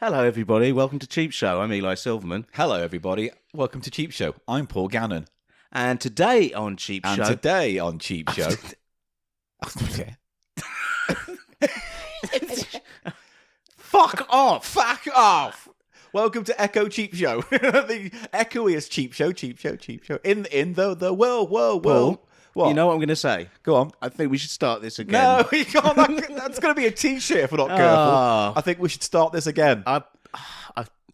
Hello, everybody. Welcome to Cheap Show. I'm Eli Silverman. Hello, everybody. Welcome to Cheap Show. I'm Paul Gannon. And today on Cheap Show... Fuck off! Fuck off! Welcome to Echo Cheap Show. The echoiest cheap show. In the world. Paul, What? you know what I'm going to say? Go on. I think we should start this again. No, you can't. That's going to be a t-shirt if we're not careful. I think we should start this again.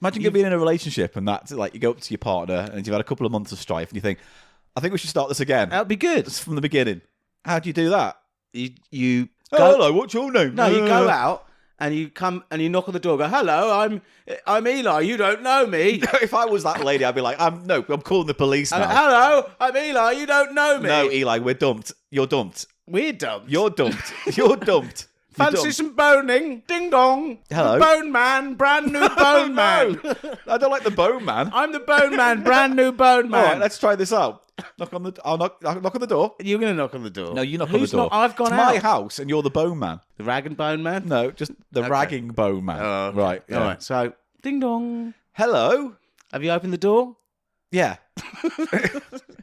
Imagine you being in a relationship and that's like you go up to your partner and you've had a couple of months of strife and you think, I think we should start this again. That'd be good. It's from the beginning. How do you do that? You go, go... hello, what's your name? No, you go out and you come and you knock on the door. Go, hello, I'm Eli. You don't know me. If I was that lady, I'd be like, I'm calling the police now. Hello, I'm Eli. You don't know me. No, Eli, we're dumped. You're dumped. We're dumped. You're dumped. You're dumped. Fancy some boning? Ding dong. Hello. The Bone Man, brand new Bone Man. No, I don't like the Bone Man. I'm the Bone Man, brand new Bone Man. All right, let's try this out. I'll knock on the door. You're going to knock on the door. No, you knock on the door. I've gone it's out. my house, and you're the Bone Man. The Rag and Bone Man? No, just the ragging Bone Man. Oh, okay. Right. Yeah. All right. So, ding dong. Hello. Have you opened the door? Yeah.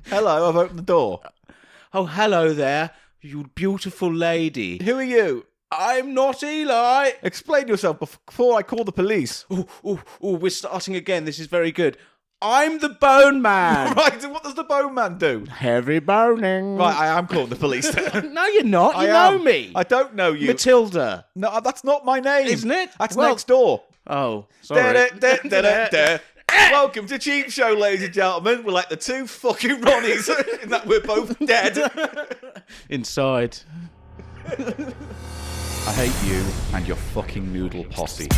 Hello. I've opened the door. Oh, hello there, you beautiful lady. Who are you? I'm not Eli. Explain yourself before I call the police. Oh, we're starting again. This is very good. I'm the Bone Man. Right, and what does the Bone Man do? Heavy boning. Right, I am calling the police. No, you're not. You know me. I don't know you. Matilda. No, that's not my name. Isn't it? That's next door. Oh, sorry. Welcome to Cheap Show, ladies and gentlemen. We're like the two fucking Ronnies in that we're both dead. Inside. I hate you and your fucking noodle posse.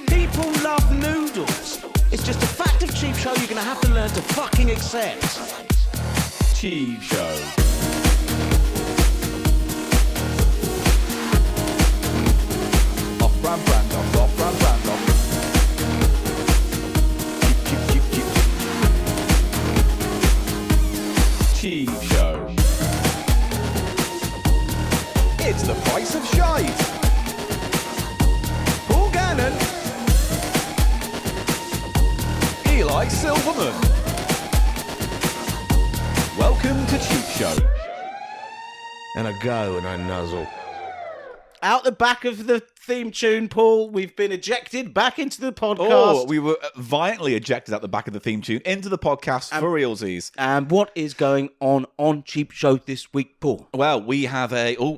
People love noodles. It's just a fact of Cheap Show you're going to have to learn to fucking accept. Cheap Show. Off-brand brand off, off-brand brand off. Cheap Show. It's the price of shite. Paul Gannon. Eli Silverman. Welcome to Cheap Show. And I go and I nuzzle. Out the back of the theme tune, Paul, we've been ejected back into the podcast. Oh, we were violently ejected at the back of the theme tune into the podcast for realsies. And what is going on Cheap Show this week, Paul? Well, we have a... I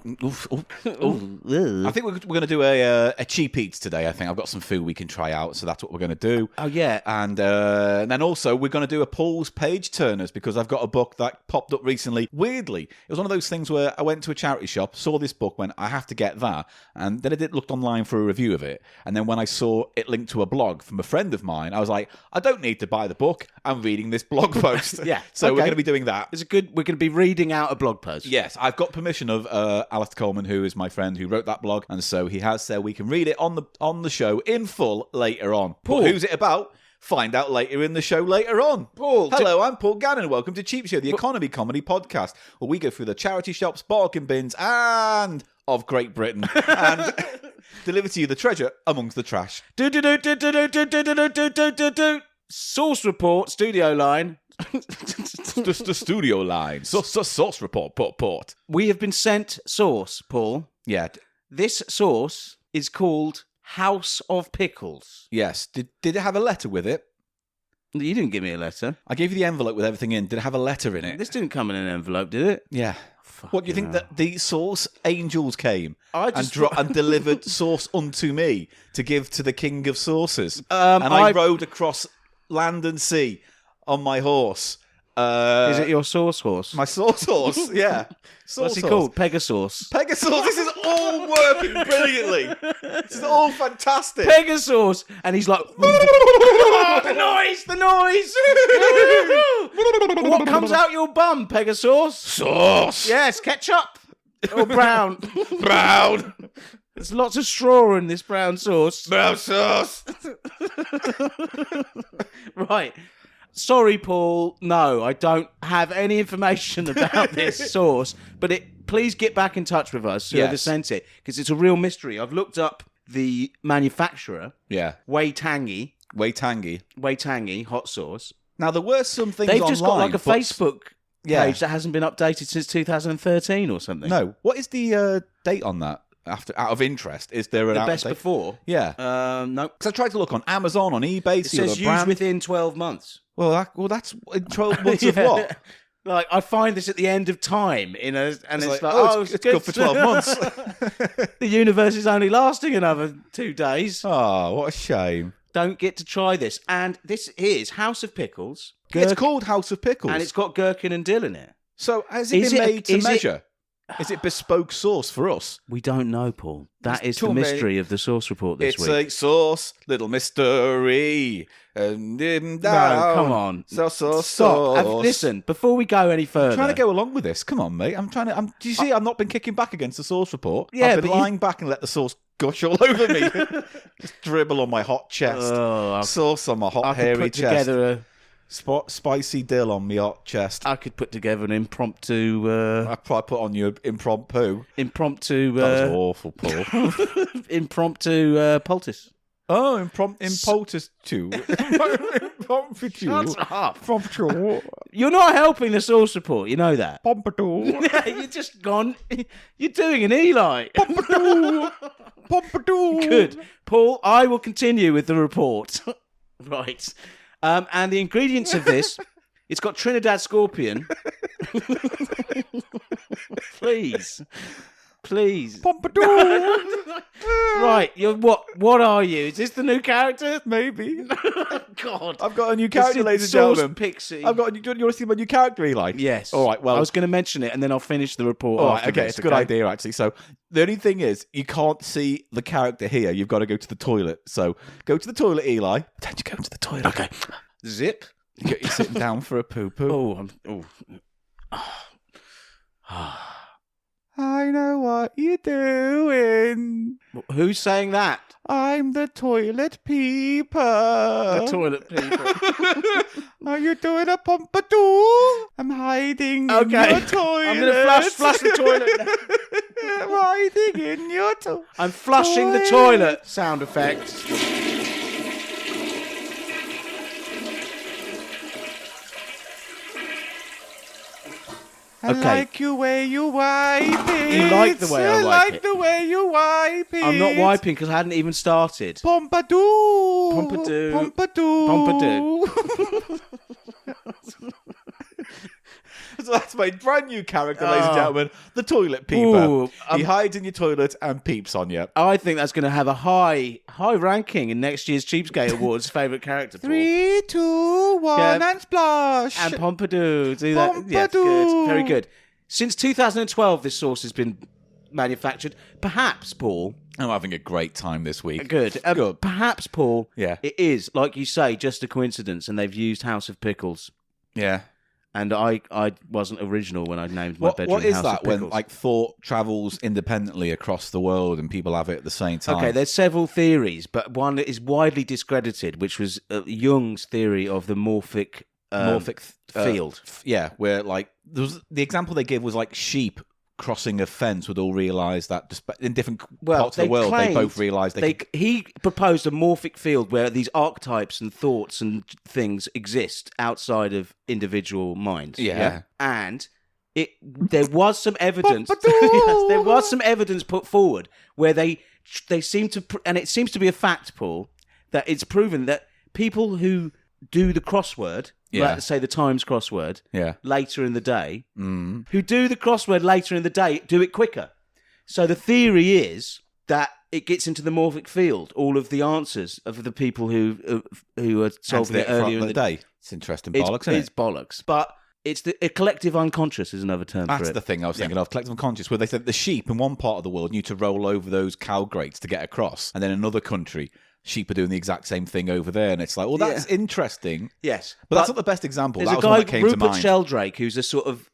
think we're going to do a cheap eats today, I think. I've got some food we can try out, so that's what we're going to do. Oh, yeah. And then also, we're going to do a Paul's Page Turners, because I've got a book that popped up recently. Weirdly, it was one of those things where I went to a charity shop, saw this book, went, I have to get that. And then I looked online for a review of it. And then when I saw it linked to a blog from a friend of mine, I was like, I don't need to buy the book. I'm reading this blog post. Yeah. So we're going to be doing that. We're going to be reading out a blog post. Yes, I've got permission of Alistair Coleman, who is my friend who wrote that blog. And so he has said we can read it on the show in full later on. Paul. But who's it about? Find out later in the show later on. Paul. Hello, I'm Paul Gannon. Welcome to Cheap Show, the economy comedy podcast, where we go through the charity shops, bargain bins, and of Great Britain, and deliver to you the treasure amongst the trash. Source report, studio line. The studio line. Source report. We have been sent source, Paul. Yeah. This source is called House of Pickles. Yes. Did it have a letter with it? You didn't give me a letter. I gave you the envelope with everything in. Did it have a letter in it? This didn't come in an envelope, did it? Yeah. What do you think that the source angels came and delivered sauce unto me to give to the king of sauces? And I rode across land and sea on my horse. Is it your sauce horse? My sauce horse, yeah. What's he called? Pegasus. Pegasus. This is all working brilliantly. This is all fantastic. Pegasus. And he's like, the noise. What comes out your bum, Pegasus? Sauce. Yes, ketchup. Or brown. Brown. There's lots of straw in this brown sauce. Brown sauce. Right. Sorry, Paul. No, I don't have any information about this source. But please get back in touch with us, whoever sent it, because it's a real mystery. I've looked up the manufacturer. Yeah. Way Tangy hot sauce. Now, there were some things They've online. just got like a Facebook page that hasn't been updated since 2013 or something. No. What is the date on that? Out of interest, is there an the best before? Yeah. No. Because I tried to look on Amazon, on eBay. It says used within 12 months. Well, that's 12 months of what? Like, I find this at the end of time, and it's like, it's good for 12 months. The universe is only lasting another 2 days. Oh, what a shame. Don't get to try this. And this is House of Pickles. It's called House of Pickles. And it's got gherkin and dill in it. So has it been made to measure? Is it bespoke sauce for us? We don't know, Paul. That is the mystery of the sauce report this week. It's a sauce, little mystery. No, come on. Stop. Listen, before we go any further. I'm trying to go along with this. Come on, mate. Do you see I've not been kicking back against the sauce report? Yeah, I've been lying back and let the sauce gush all over me. Just dribble on my hot chest. Sauce on my hot, hairy chest. Together spicy dill on my hot chest. I could put together an impromptu... I probably put on your impromptu. That was awful, Paul. Impromptu poultice. Oh, impromptu. Shut up. You're not helping the source report, you know that. Pompadour. You're just gone. You're doing an Eli. Pompadour. Good. Paul, I will continue with the report. Right. And the ingredients of this, it's got Trinidad Scorpion. Please. Pompadour. Right, what are you? Is this the new character? Maybe. God. I've got a new character, ladies and gentlemen. Pixie. You want to see my new character, Eli? Yes. All right, well... I was going to mention it, and then I'll finish the report. All right, okay, it's a good idea, actually. So, the only thing is, you can't see the character here. You've got to go to the toilet. So, go to the toilet, Eli. Pretend you go to the toilet. Okay. Zip. You're sitting down for a poo-poo. I know what you're doing. Who's saying that? I'm the Toilet Peeper. The Toilet Peeper. Are you doing a Pompadour? I'm hiding in your toilet. I'm going to flush the toilet. I'm hiding in your toilet. I'm flushing the toilet. Sound effect. I like the way you wipe it. You like the way I wipe it? I like the way you wipe it. I'm not wiping because I hadn't even started. Pompadour. Pompadour. Pompadour. So that's my brand new character, ladies and gentlemen. The Toilet Peeper. He hides in your toilet and peeps on you. I think that's going to have a high ranking in next year's Cheapskate Awards favourite character. 3, 2, 1, and splash. And Pompadour. Do that. Pompadour. Yes, good. Very good. Since 2012, this sauce has been manufactured. Perhaps, Paul... I'm having a great time this week. Good. Good. Perhaps, Paul, it is, like you say, just a coincidence, and they've used House of Pickles. Yeah. And I wasn't original when I named my bedroom What is House that of Pickles. when thought travels independently across the world and people have it at the same time? Okay, there's several theories, but one that is widely discredited, which was Jung's theory of the morphic field. Where the example they gave was like sheep crossing a fence would all realise that in different parts of the world they both realised he proposed a morphic field where these archetypes and thoughts and things exist outside of individual minds. And there was some evidence there was some evidence put forward where they seem to, and it seems to be a fact, Paul, that it's proven that people who do the crossword, like say the Times crossword, later in the day, who do the crossword later in the day do it quicker. So the theory is that it gets into the morphic field, all of the answers of the people who are solving it earlier in the day. It's interesting bollocks, isn't it? It's bollocks. But it's a collective unconscious is another term for it. That's the thing I was thinking of, collective unconscious, where they said the sheep in one part of the world need to roll over those cow grates to get across, and then another country, sheep are doing the exact same thing over there, and it's like, well, that's interesting. Yes. But that's not the best example. There's That was a one guy, that came Rupert to mind. Sheldrake, who's a sort of,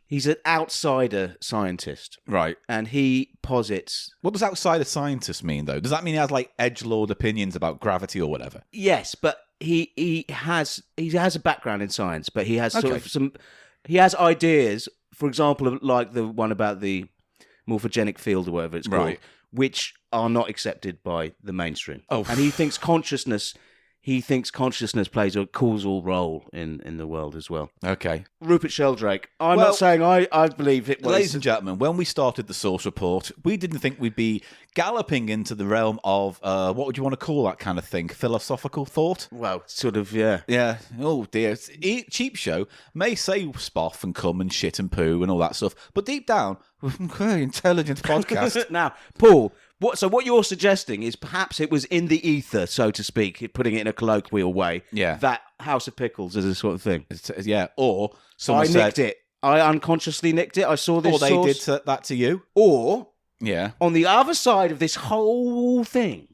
he's an outsider scientist. Right. And he posits... What does outsider scientist mean, though? Does that mean he has, like, edgelord opinions about gravity or whatever? Yes, but he has a background in science, but he has sort of he has ideas, for example, like the one about the morphogenic field or whatever it's called, which are not accepted by the mainstream. Oh. And he thinks consciousness plays a causal role in the world as well. Okay. Rupert Sheldrake. I'm not saying I believe it was. Ladies and gentlemen, when we started the Source Report, we didn't think we'd be galloping into the realm of, what would you want to call that kind of thing? Philosophical thought? Well, sort of, yeah. Yeah. Oh, dear. Cheap Show may say spoff and cum and shit and poo and all that stuff, but deep down, we're a very intelligent podcast. Now, Paul... What you're suggesting is perhaps it was in the ether, so to speak, putting it in a colloquial way, that House of Pickles is a sort of thing. Yeah, or someone nicked it. I unconsciously nicked it. I saw this Or they did that to you. Or, on the other side of this whole thing,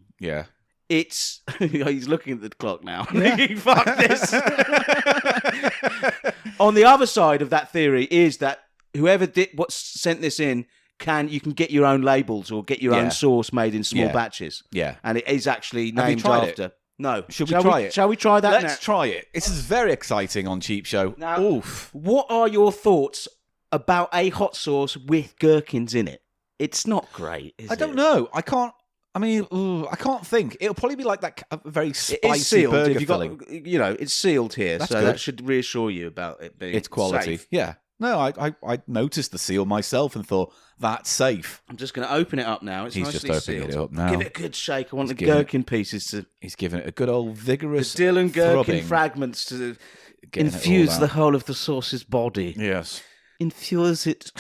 it's... He's looking at the clock now. Fuck this. On the other side of that theory is that whoever sent this in, you can get your own labels or get your own sauce made in small batches. Yeah. And it is actually named after. It? No. Should we try it? Shall we try that Let's try it. This is very exciting on Cheap Show. Now, what are your thoughts about a hot sauce with gherkins in it? It's not great, is it? I don't know. I can't think. It'll probably be like that very spicy burger filling. It's sealed here, so that should reassure you about it being its quality. Safe. Yeah. No, I noticed the seal myself and thought, that's safe. I'm just going to open it up now. He's just opening it up now. Give it a good shake. I want the gherkin pieces to... He's giving it a good old vigorous the dill and gherkin thrubbing. Fragments to infuse the whole of the sauce's body. Yes. Infuse it.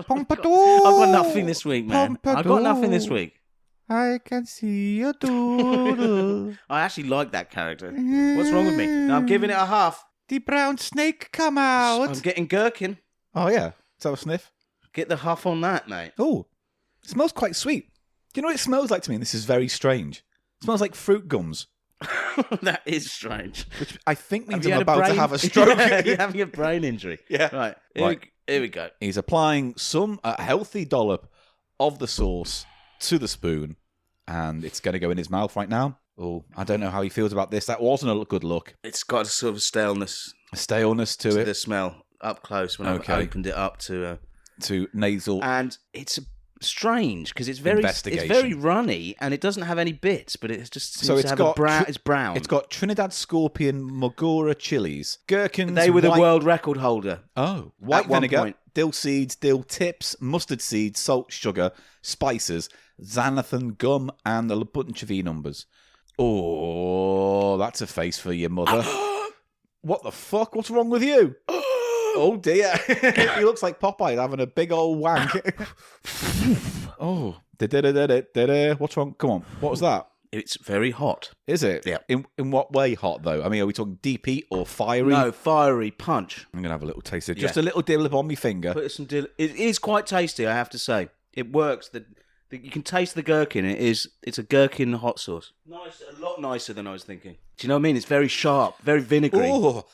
Pompadour! I've got nothing this week, man. I've got nothing this week. I can see your doodle. I actually like that character. What's wrong with me? Now I'm giving it a half. The brown snake come out. I'm getting gherkin. Oh, yeah. Let's have a sniff. Get the huff on that, mate. Oh, it smells quite sweet. Do you know what it smells like to me? And this is very strange. It smells like fruit gums. That is strange. Which I think means I'm about to have a stroke. You're having a brain injury. Yeah. Right. Here we go. He's applying a healthy dollop of the sauce to the spoon, and it's going to go in his mouth right now. Oh, I don't know how he feels about this. That wasn't a good look. It's got a sort of staleness. A staleness to it. The smell up close when I opened it up to nasal. And it's strange because it's very runny and it doesn't have any bits, but it just seems to have it's brown. It's got Trinidad Scorpion Mogura chilies, gherkins. They were the world record holder. Oh, white vinegar, dill seeds, dill tips, mustard seeds, salt, sugar, spices, xanthan gum, and a bunch of E-numbers. Oh, that's a face for your mother. What the fuck? What's wrong with you? Oh, dear. He looks like Popeye having a big old wank. Oh. What's wrong? Come on. What was that? It's very hot. Is it? Yeah. In what way hot, though? I mean, are we talking deep heat or fiery? No, fiery punch. I'm going to have a little taste of it. Just a little dillip on my finger. Put some dill. It is quite tasty, I have to say. It works. You can taste the gherkin. It's a gherkin hot sauce. Nice, a lot nicer than I was thinking. Do you know what I mean? It's very sharp, very vinegary. Oh,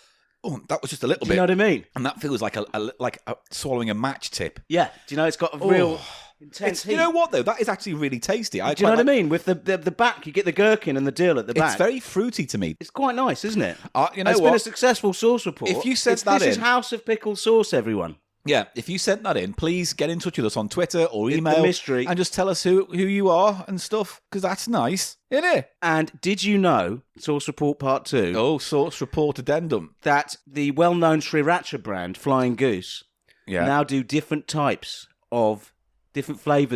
that was just a little bit. Do you know what I mean? And that feels like like swallowing a match tip. Yeah. Do you know it's got a real intense heat? You know what though? That is actually really tasty. Do you know what I mean? With the back, you get the gherkin and the dill at the back. It's very fruity to me. It's quite nice, isn't it? You know it's been a successful sauce report. If you sent that in, this is House of Pickle sauce, everyone. Yeah, if you sent that in, please get in touch with us on Twitter or email. The mystery. And just tell us who you are and stuff, because that's nice, isn't it? And did you know, Source Report Part 2... Oh, Source Report Addendum. ...that the well-known Sriracha brand, Flying Goose, now do different flavours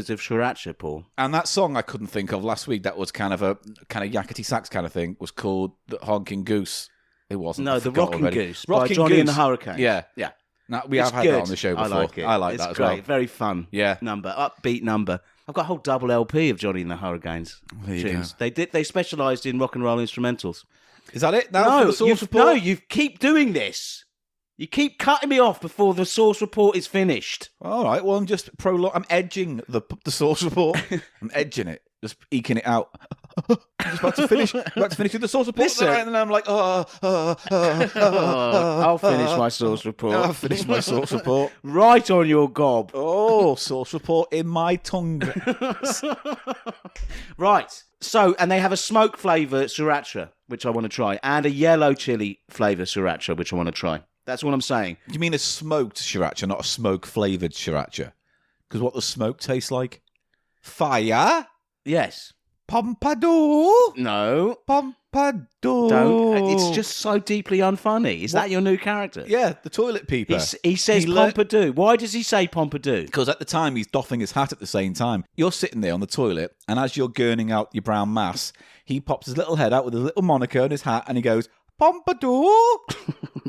of Sriracha, Paul. And that song I couldn't think of last week, that was kind of yakety sax kind of thing, was called The Honking Goose. It wasn't. No, The Rocking Goose by Johnny and the Hurricane. Yeah. Yeah. No, we have had that on the show before. I like it. I like that as well. It's great. Very fun. Yeah. Number. Upbeat number. I've got a whole double LP of Johnny and the Hurricanes. Tunes. They specialised in rock and roll instrumentals. Is that it now for the Source Report? No, you keep doing this. You keep cutting me off before the Source Report is finished. All right. Well, I'm just I'm edging the Source Report. I'm edging it. Just eking it out. just about to finish with the source report. Listen. And then I'm like, I'll finish my source report. I'll finish my source report. Right on your gob. Oh, source report in my tongue. Right. So, and they have a smoke flavour sriracha, which I want to try, and a yellow chili flavour sriracha, which I want to try. That's what I'm saying. You mean a smoked sriracha, not a smoke-flavoured sriracha? Because what does smoke taste like? Fire? Yes. Pompadour? No. Pompadour. Don't. It's just so deeply unfunny. Is that your new character? Yeah, the toilet peeper. He says Pompadour. Why does he say Pompadour? Because at the time he's doffing his hat at the same time. You're sitting there on the toilet, and as you're gurning out your brown mass, he pops his little head out with his little moniker and his hat, and he goes, Pompadour?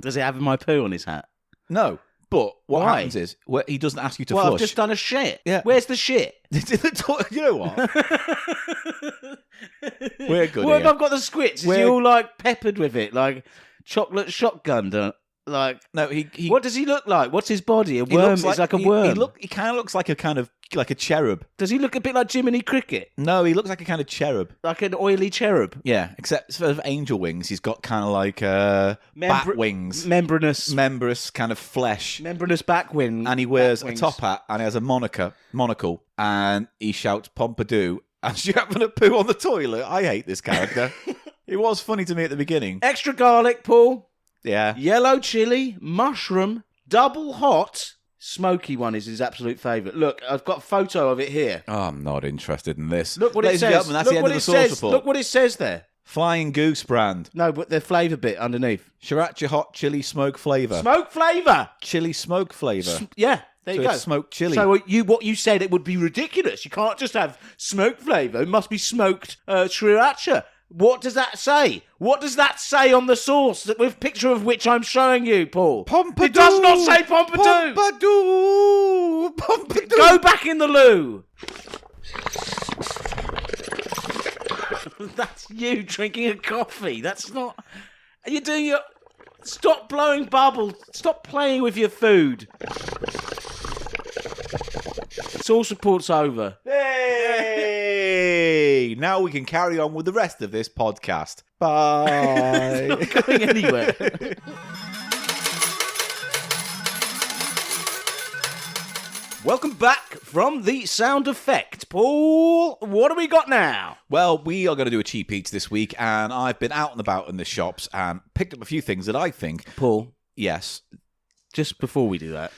Does it have my poo on his hat? No. But what Why? happens is, he doesn't ask you to Well, flush. I've just done a shit. Yeah. Where's the shit? It's in the toilet. You know what? We're good Well, here. I've got the squits. Is he all like peppered with it, like chocolate shotgun? Like No, he. what does he look like? What's his body? A he worm? looks It's like a worm. He kind of looks like a cherub. Does he look a bit like Jiminy Cricket? No, he looks like a kind of cherub. Like an oily cherub? Yeah, except instead of angel wings, he's got kind of like bat wings, membranous kind of flesh, membranous back wing, and he wears a top hat and he has a monocle, and he shouts Pompadour as you happen to poo on the toilet. I hate this character. It was funny to me at the beginning. Extra garlic, Paul. Yeah. Yellow chili, mushroom, double hot. Smoky one is his absolute favourite. Look, I've got a photo of it here. Oh, I'm not interested in this. Look what Ladies it and says. gentlemen, that's Look the end what of the it source says. report. Look what it says there. Flying Goose brand. No, but the flavour bit underneath. Sriracha hot chili smoke flavour. Smoke flavour. Chili smoke flavour. Yeah, there you go. It's smoked chili. So what you said, it would be ridiculous. You can't just have smoke flavour. It must be smoked sriracha. What does that say? What does that say on the sauce with picture of which I'm showing you, Paul? Pompadour. It does not say Pompadour. Pompadour. Pompadour. Go back in the loo. That's you drinking a coffee. That's not... Are you doing your... Stop blowing bubbles. Stop playing with your food. Source report's over. Hey! Now we can carry on with the rest of this podcast. Bye. Not going anywhere. Welcome back from the sound effect. Paul, what have we got now? Well, we are going to do a cheap eats this week, and I've been out and about in the shops and picked up a few things that I think... Paul, Yes. just before we do that,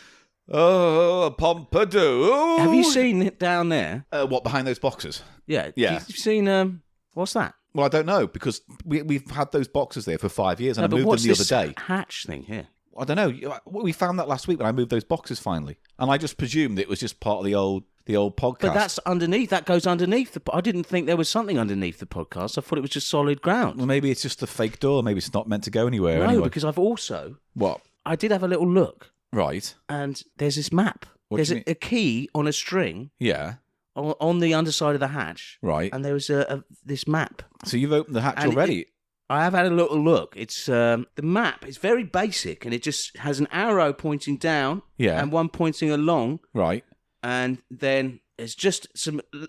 Oh, Pompadour. have you seen it down there? What, behind those boxes? Yeah. Yeah. You've seen, what's that? Well, I don't know, because we've had those boxes there for 5 years, and I but moved what's them the this other day. hatch thing here? I don't know. We found that last week when I moved those boxes finally, and I just presumed it was just part of the old podcast. But that's underneath. That goes underneath. I didn't think there was something underneath the podcast. I thought it was just solid ground. Well, maybe it's just a fake door. Maybe it's not meant to go anywhere. No, anyway. because I've also... What? I did have a little look, Right. and there's this map. What There's do you a key on a string Yeah. on the underside of the hatch. Right. And there was this map. So you've opened the hatch And already. I have had a little look. It's the map. It's very basic, and it just has an arrow pointing down, Yeah. and one pointing along, Right. and then there's just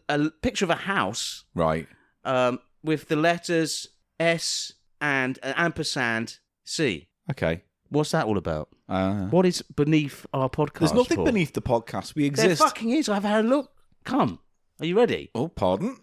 a picture of a house, Right. with the letters S and an ampersand C. Okay. What's that all about? What is beneath our podcast? There's nothing Paul? beneath the podcast. We There exist. fucking is. I've had a look. Come. Are you ready? Oh, pardon.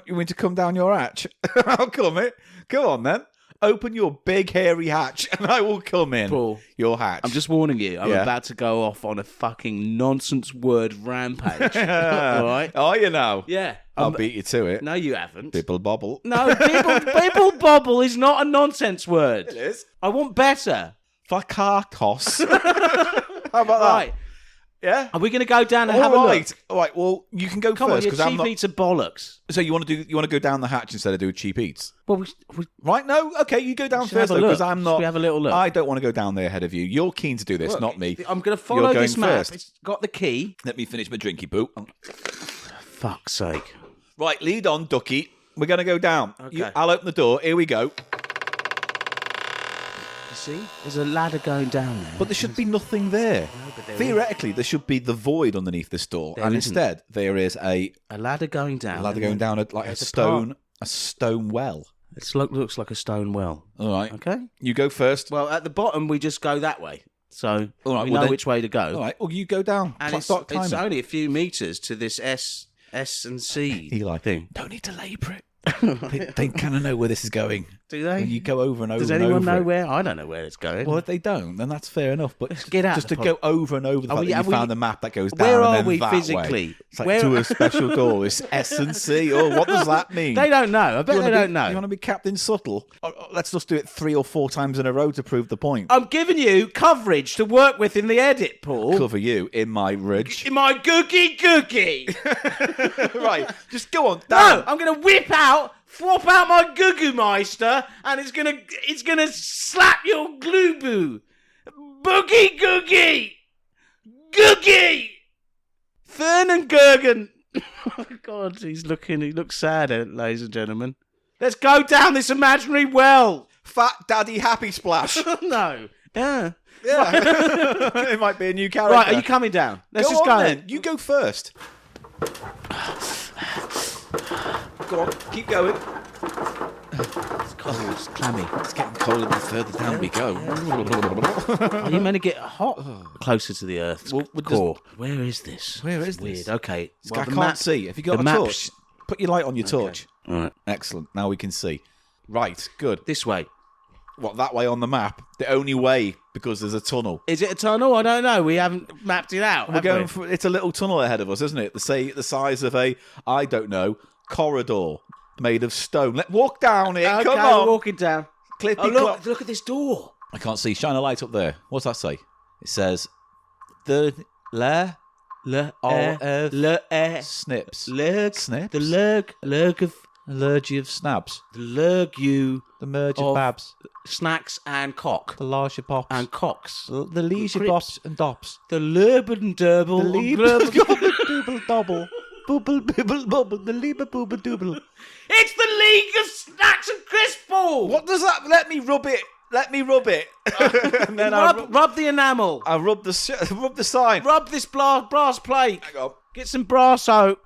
You want to come down your hatch? I'll come in. Go on then. Open your big hairy hatch, and I will come in. Paul, your hatch. I'm just warning you. I'm Yeah. about to go off on a fucking nonsense word rampage. All right? Are you now? Yeah. I'll beat you to it. No, you haven't. Bibble bobble. No, bibble bobble is not a nonsense word. It is. I want better. Fakakos. How about that? Right. Yeah. Are we going to go down and have a All look? right. All right. Well, you can go Come on, first your because I'm cheap not. eats are bollocks. So you want to go down the hatch instead of do cheap eats? Well, we Right? No. Okay. You go down should have first a though, because look. I'm Should not. we have a little look? I don't want to go down there ahead of you. You're keen to do this, Look, not me. I'm going to You're follow going this map. first. It's got the key. Let me finish my drinky boo. Fuck's sake. Right. Lead on, ducky. We're going to go down. Okay. I'll open the door. Here we go. see? There's a ladder going down there. But there should be nothing there. No, but there Theoretically, there should be the void underneath this door, There and isn't. instead there is a ladder going down. ladder going down like a there's a stone well. It looks like a stone well. All right. Okay. You go first. Well, at the bottom, we just go that way. So All right, we well know then- which way to go. All right. Well, you go down. And Start it's climbing. only a few metres to this S and C Eli, thing. don't need to labour it. they kind of know where this is going. Do they? You go over and over Does and anyone over know it. where? I don't know where it's going. Well, if they don't, then that's fair enough. But Let's get out just the to go over and over the fact that you found a map that goes down Where and are then we that physically? way. It's like Where- to a special door. It's S and C. Oh, what does that mean? They don't know. I bet they don't know. You want to be Captain Subtle? Let's just do it 3 or 4 times in a row to prove the point. I'm giving you coverage to work with in the edit, Paul. Cover you in my ridge. In my googie. Right, just go on. No, Down. I'm going to swap out my Goo Meister, and it's gonna slap your glue-boo. Boogie. Fern and Gurgen. Oh, God, he looks sad, ladies and gentlemen. Let's go down this imaginary well. Fat Daddy Happy Splash. No. Yeah. Yeah. It might be a new character. Right, are you coming down? Let's Go just on go. then. You go first. Go on, keep going. It's cold, it's clammy. It's getting colder the further down we go. Are you meant to get hot? Closer to the Earth's Well, core. Where is this? Where is It's weird. this? Okay. I the can't map- see. Have you got the a map torch? sh- Put your light on your torch. All right. Excellent. Now we can see. Right, good. This way. What, that way on the map? The only way, because there's a tunnel. Is it a tunnel? I don't know. We haven't mapped it out. We're going for, it's a little tunnel ahead of us, isn't it? The size of a, I don't know, corridor made of stone. Walk down it. Okay, Come on. we're walking down. Clippy Oh, look! clop. Look at this door. I can't see. Shine a light up there. What's that say? It says the Le snips. lurg. Snips? The lurg of Allergy of snabs. the lurg you The merge Of- of babs. snacks and cock The larger pops. and cocks. the leisure Crips. bops and dops. The lurb and durble. The lieber dooble double. Bubble bibble bubble. The lieber bubble dooble. It's the League of Snacks and Crisp Ball. What does that? Let me rub it. And then Rub the enamel. I rub the sign. Rub this brass plate. Hang on. Get some brass soap.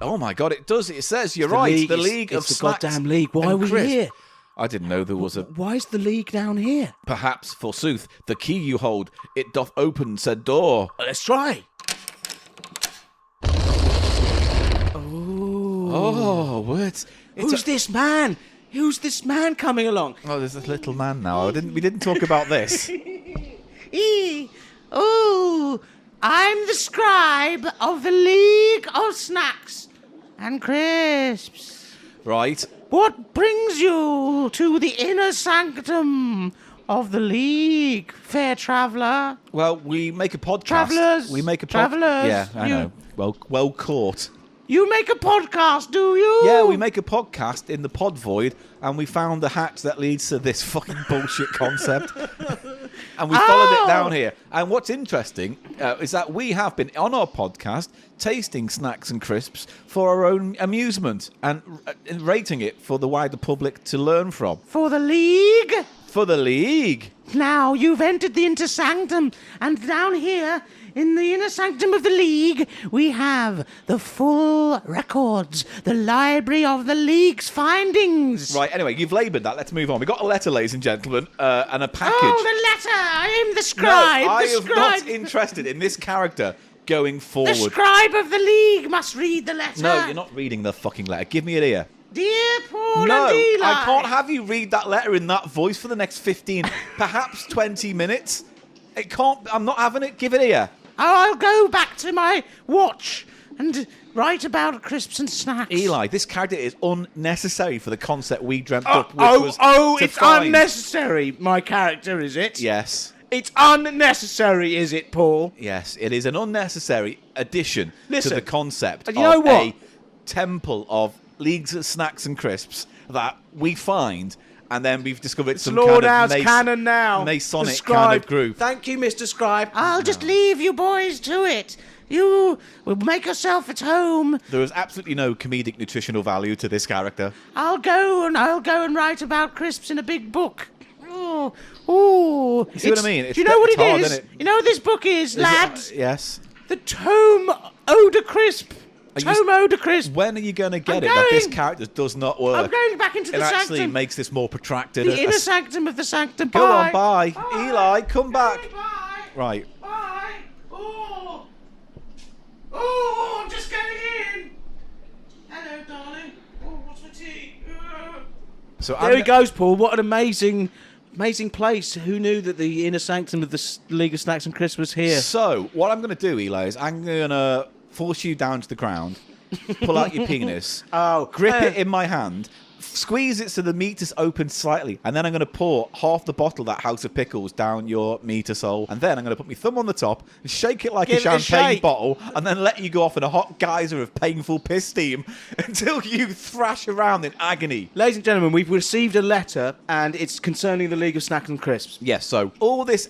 Oh my God! It does. It says you're right. The League of It's the Snacks goddamn league. Why are and we Crisp. here? I didn't know there was a. Why is the league down here? Perhaps, forsooth, the key you hold, it doth open said door. Let's try. Oh, words. Who's this man? Who's this man coming along? Oh, there's this little man now. We didn't talk about this. Oh, I'm the scribe of the League of Snacks and Crisps. Right. What brings you to the inner sanctum of the League, fair traveller? Well, we make a podcast. Travellers. We make a Travellers. Yeah, I know. Well caught. You make a podcast, do you? Yeah, we make a podcast in the pod void, and we found the hatch that leads to this fucking bullshit concept. And we followed it down here. And what's interesting is that we have been on our podcast tasting snacks and crisps for our own amusement and rating it for the wider public to learn from. For the League? For the League. Now you've entered the inner sanctum, and down here in the inner sanctum of the League, we have the full records, the library of the League's findings. Right, anyway, you've laboured that. Let's move on. We got a letter, ladies and gentlemen, and a package. Oh, the letter! I am the scribe. No, I the am scribe. not interested in this character going forward. The scribe of the League must read the letter. No, you're not reading the fucking letter. Give me an ear. Dear Paul No, and Eli. I can't have you read that letter in that voice for the next 15, perhaps 20 minutes. It can't. I'm not having it. Give it here. I'll go back to my watch and write about crisps and snacks. Eli, this character is unnecessary for the concept we dreamt up, which was to it's find... unnecessary, my character, is it? Yes. It's unnecessary, is it, Paul? Yes, it is an unnecessary addition Listen, to the concept you know of what? a temple of leagues of snacks and crisps that we find, and then we've discovered some Lord kind House of canon now. Masonic The Scribe. kind of group. Thank you, Mr. Scribe. I'll just leave you boys to it. You will make yourself at home. There is absolutely no comedic nutritional value to this character. I'll go and write about crisps in a big book. Oh, you see what I mean? Do you know what it hard, is? Isn't it? You know what this book is, lads? Yes. The Tome Odor Crisp. Tome Odor Crisp. When are you going to get that this character does not work? I'm going back into the sanctum. It actually makes this more protracted. The inner sanctum of the sanctum. Go on, bye. Eli, come back. Bye. Right. Bye. Oh, I'm just going in. Hello, darling. Oh, what's my tea? So there he goes, Paul. What an amazing place. Who knew that the inner sanctum of the League of Snacks and Crisps was here? So, what I'm going to do, Eli, is I'm going to force you down to the ground, pull out your penis, grip it in my hand, squeeze it so the meater's open slightly, and then I'm going to pour half the bottle of that House of Pickles down your meater sole, and then I'm going to put my thumb on the top and shake it like a champagne bottle, and then let you go off in a hot geyser of painful piss steam until you thrash around in agony. Ladies and gentlemen, we've received a letter, and it's concerning the League of Snacks and Crisps. Yes, so all this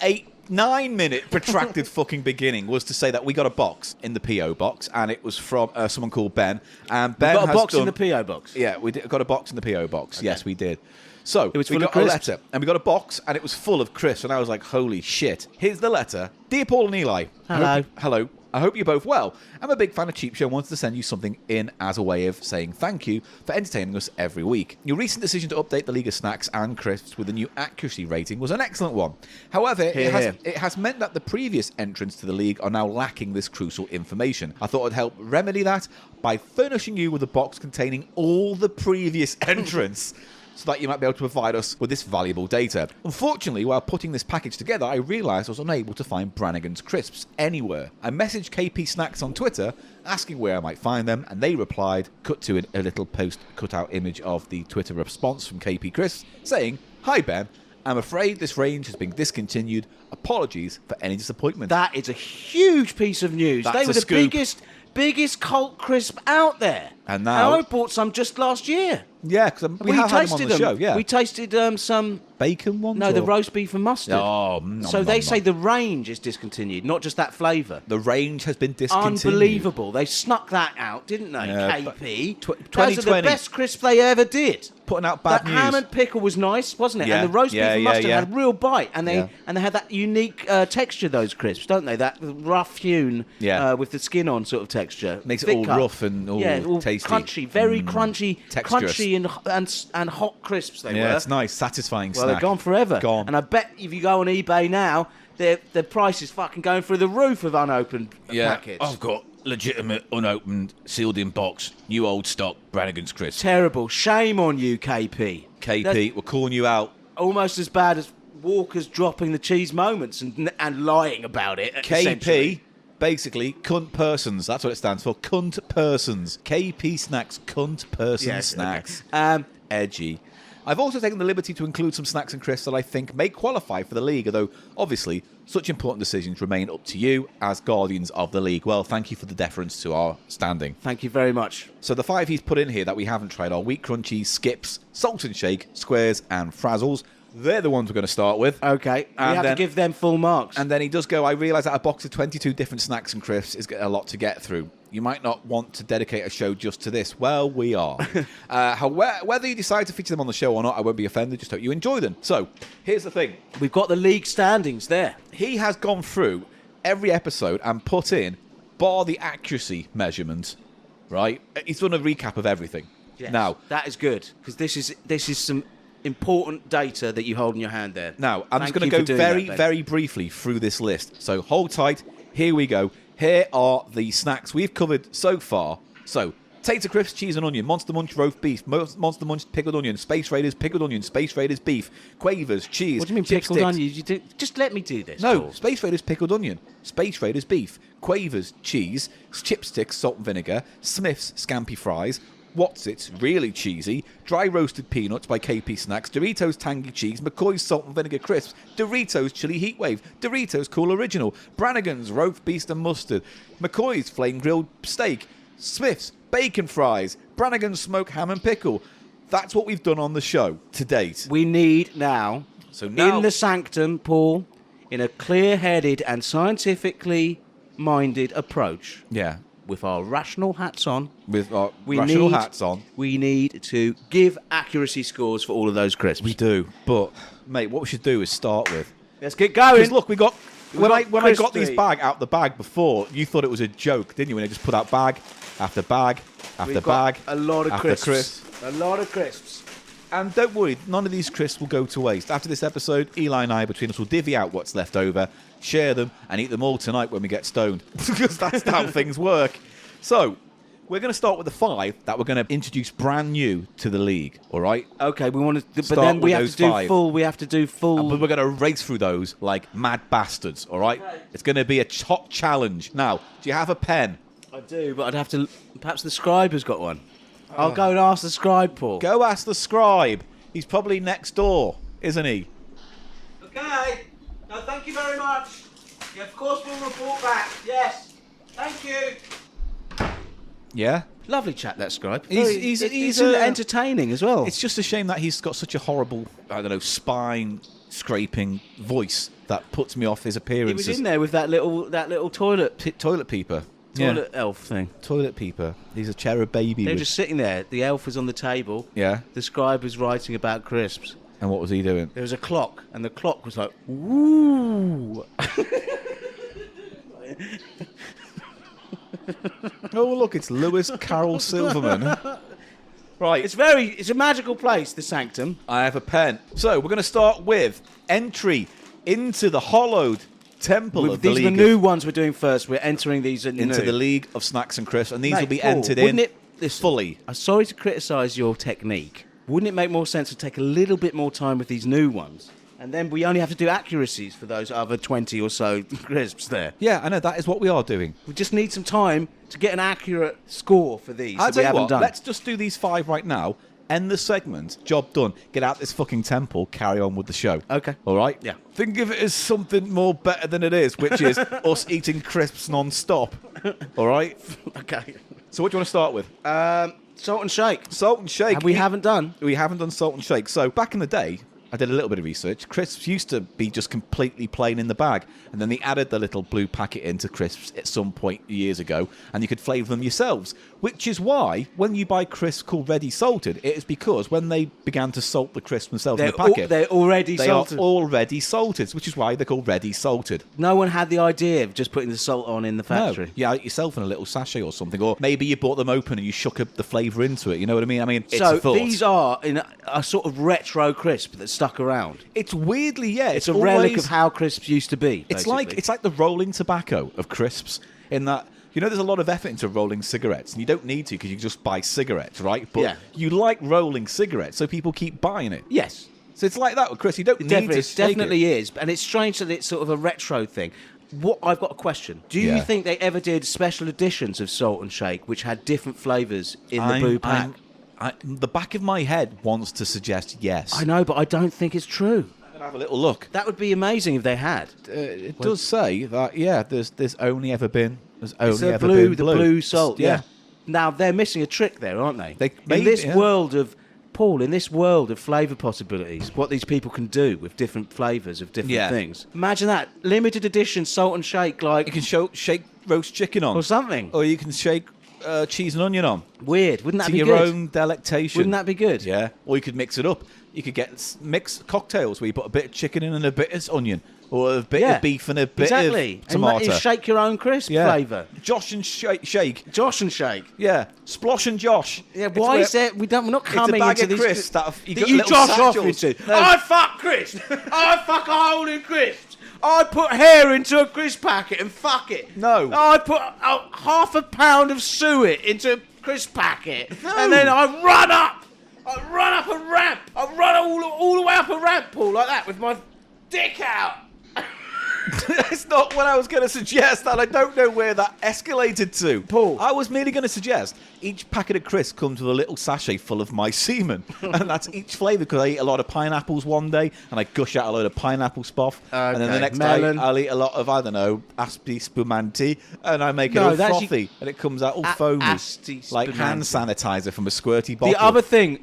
9-minute protracted fucking beginning was to say that we got a box in the P.O. box, and it was from someone called Ben. And Ben got a box in the P.O. box? Yeah, we got a box in the P.O. box. Okay. Yes, we did. So it was we full got of a letter, and we got a box, and it was full of crisps, and I was like, holy shit. Here's the letter. Dear Paul and Eli. Hello. Hello. I hope you're both well. I'm a big fan of Cheap Show and wanted to send you something in as a way of saying thank you for entertaining us every week. Your recent decision to update the League of Snacks and Crisps with a new accuracy rating was an excellent one. However, it has meant that the previous entrants to the League are now lacking this crucial information. I thought I'd help remedy that by furnishing you with a box containing all the previous entrants, so that you might be able to provide us with this valuable data. Unfortunately, while putting this package together, I realised I was unable to find Brannigan's crisps anywhere. I messaged KP Snacks on Twitter, asking where I might find them, and they replied, cut to a little post-cut-out image of the Twitter response from KP Crisps, saying, "Hi Ben, I'm afraid this range has been discontinued. Apologies for any disappointment." That is a huge piece of news. They were the biggest cult crisp out there. And now I bought some just last year. Yeah, because we have had them on the show. Yeah, we tasted some bacon ones. No, the roast beef and mustard. Oh, so they say the range is discontinued, not just that flavour. The range has been discontinued. Unbelievable! They snuck that out, didn't they? KP. 2020. Those are the best crisps they ever did. Putting out bad news. That ham and pickle was nice, wasn't it? Yeah. And the roast beef and mustard had a real bite, and they Yeah. had that unique texture. Those crisps, don't they? That rough hewn, with the skin on sort of texture. Makes it all rough and all tasty. Crunchy, very crunchy, Texturous. crunchy and hot crisps they were. Yeah, it's nice, satisfying snack. Well, they're gone forever. Gone. And I bet if you go on eBay now, the price is fucking going through the roof of unopened packets. I've got legitimate, unopened, sealed in box, new old stock Brannigan's crisps. Terrible. Shame on you, KP. KP, we're calling you out. Almost as bad as Walker's dropping the cheese moments and lying about it. KP, basically, cunt persons. That's what it stands for. Cunt persons. KP Snacks, cunt person snacks. Okay. Edgy. I've also taken the liberty to include some snacks and crisps that I think may qualify for the league, although obviously such important decisions remain up to you as guardians of the league. Well, thank you for the deference to our standing. Thank you very much. So the 5 he's put in here that we haven't tried are Wheat Crunchies, Skips, Salt and Shake, Squares and Frazzles. They're the ones we're going to start with. Okay. We have to give them full marks. And then he does go, I realise that a box of 22 different snacks and crisps is a lot to get through. You might not want to dedicate a show just to this. Well, we are. Whether you decide to feature them on the show or not, I won't be offended. Just hope you enjoy them. So, here's the thing. We've got the league standings there. He has gone through every episode and put in, bar the accuracy measurement, right? He's done a recap of everything. Yes. Now, that is good, because this is some important data that you hold in your hand there. Now, I'm just going to go very briefly through this list. So, hold tight. Here we go. Here are the snacks we've covered so far. So, Tater Crisps, cheese and onion, Monster Munch roast beef, Monster Munch pickled onion, Space Raiders pickled onion, Space Raiders beef, Quavers, cheese. What do you mean pickled onion? Just let me do this. No, Paul. Space Raiders pickled onion, Space Raiders beef, Quavers, cheese, Chipsticks, salt and vinegar, Smith's scampi fries, What's It's really cheesy, Dry Roasted Peanuts by KP Snacks, Doritos Tangy Cheese, McCoy's Salt and Vinegar Crisps, Doritos Chili Heatwave, Doritos Cool Original, Brannigan's Roast Beef and Mustard, McCoy's Flame Grilled Steak, Smith's Bacon Fries, Brannigan's Smoked Ham and Pickle. That's what we've done on the show to date. We need now, in the sanctum, Paul, in a clear-headed and scientifically rational-minded approach. Yeah. With our rational hats on. With our rational hats on. We need to give accuracy scores for all of those crisps. We do. But, mate, what we should do is start with... Let's get going. Because, look, when I got these out the bag before, you thought it was a joke, didn't you? When I just put out bag after bag after bag. A lot of crisps. A lot of crisps. And don't worry, none of these crisps will go to waste. After this episode, Eli and I, between us, will divvy out what's left over, share them, and eat them all tonight when we get stoned. Because that's how things work. So, we're going to start with the 5 that we're going to introduce brand new to the league, all right? Okay, we want to... But then we have to do full... We have to do full... But we're going to race through those like mad bastards, all right? Okay. It's going to be a hot challenge. Now, do you have a pen? I do, but I'd have to... Perhaps the Scribe has got one. I'll go and ask the Scribe, Paul. Go ask the Scribe. He's probably next door, isn't he? Okay. No, thank you very much. Yeah, of course we'll report back. Yes. Thank you. Yeah? Lovely chap, that Scribe. He's entertaining as well. It's just a shame that he's got such a horrible, I don't know, spine-scraping voice that puts me off his appearances. He was in there with that little toilet peeper. Toilet elf thing. Toilet peeper. He's a cherub baby. They were just sitting there. The elf was on the table. Yeah. The Scribe was writing about crisps. And what was he doing? There was a clock, and the clock was like, woo. Oh, look, it's Lewis Carroll Silverman. Right. It's a magical place, the Sanctum. I have a pen. So, we're going to start with entry into the hollowed temple of the League. These are the new ones we're doing first. We're entering these into the League of Snacks and Crisps, and these will be Paul, entered in fully. I'm sorry to criticise your technique. Wouldn't it make more sense to take a little bit more time with these new ones? And then we only have to do accuracies for those other 20 or so crisps there. Yeah, I know. That is what we are doing. We just need some time to get an accurate score for these that we haven't done. Let's just do these 5 right now. End the segment. Job done. Get out this fucking temple. Carry on with the show. Okay. All right? Yeah. Think of it as something more better than it is, which is us eating crisps non-stop. All right? Okay. So what do you want to start with? Salt and shake. Salt and shake. And we haven't done salt and shake. So back in the day, I did a little bit of research. Crisps used to be just completely plain in the bag, and then they added the little blue packet into crisps at some point years ago, and you could flavour them yourselves. Which is why, when you buy crisps called ready salted, it is because when they began to salt the crisps themselves in the packet, they're already salted. They are already salted, which is why they're called ready salted. No one had the idea of just putting the salt on in the factory. No, you had it yourself in a little sachet or something, or maybe you bought them open and you shook up the flavour into it. You know what I mean? It's a thought. These are in a sort of retro crisp that's stuck around. It's weirdly, yeah. It's a relic of how crisps used to be. It's like the rolling tobacco of crisps, in that, you know, there's a lot of effort into rolling cigarettes, and you don't need to because you just buy cigarettes, right? But you like rolling cigarettes, so people keep buying it. Yes. So it's like that with Chris. You don't need to. It definitely is, and it's strange that it's sort of a retro thing. I've got a question. Do you think they ever did special editions of Salt and Shake which had different flavours in the blue pack? The back of my head wants to suggest yes. I know, but I don't think it's true. I'm gonna have a little look. That would be amazing if they had. It does say that. Yeah, there's only ever been. The blue salt. Yeah. Now they're missing a trick there, aren't they? In this world of flavour possibilities, what these people can do with different flavours of different things. Imagine that limited edition Salt and Shake, like you can shake roast chicken on or something, or you can shake cheese and onion on. Weird, wouldn't that be good? To your own delectation. Wouldn't that be good? Yeah. Or you could mix it up. You could get mixed cocktails where you put a bit of chicken in and a bit of onion, or a bit of beef and a bit of tomato. And shake your own crisp flavour. Josh and shake. Josh and shake. Yeah. Splosh and Josh. Yeah. Why is that? We're not coming into these crisps that you Josh off into. No. I fuck crisps. I fuck a hole in crisps. I put hair into a crisp packet and fuck it. No. I put half a pound of suet into a crisp packet, and then I run up a ramp. I run all the way up a ramp, Paul, like that, with my dick out. That's not what I was going to suggest, and I don't know where that escalated to. Paul. I was merely going to suggest each packet of crisps comes with a little sachet full of my semen, and that's each flavour, because I eat a lot of pineapples one day, and I gush out a load of pineapple stuff, and then the next day I'll eat a lot of, I don't know, aspi spumanti, and I make it all frothy, and it comes out all foamy, like hand sanitizer from a squirty bottle.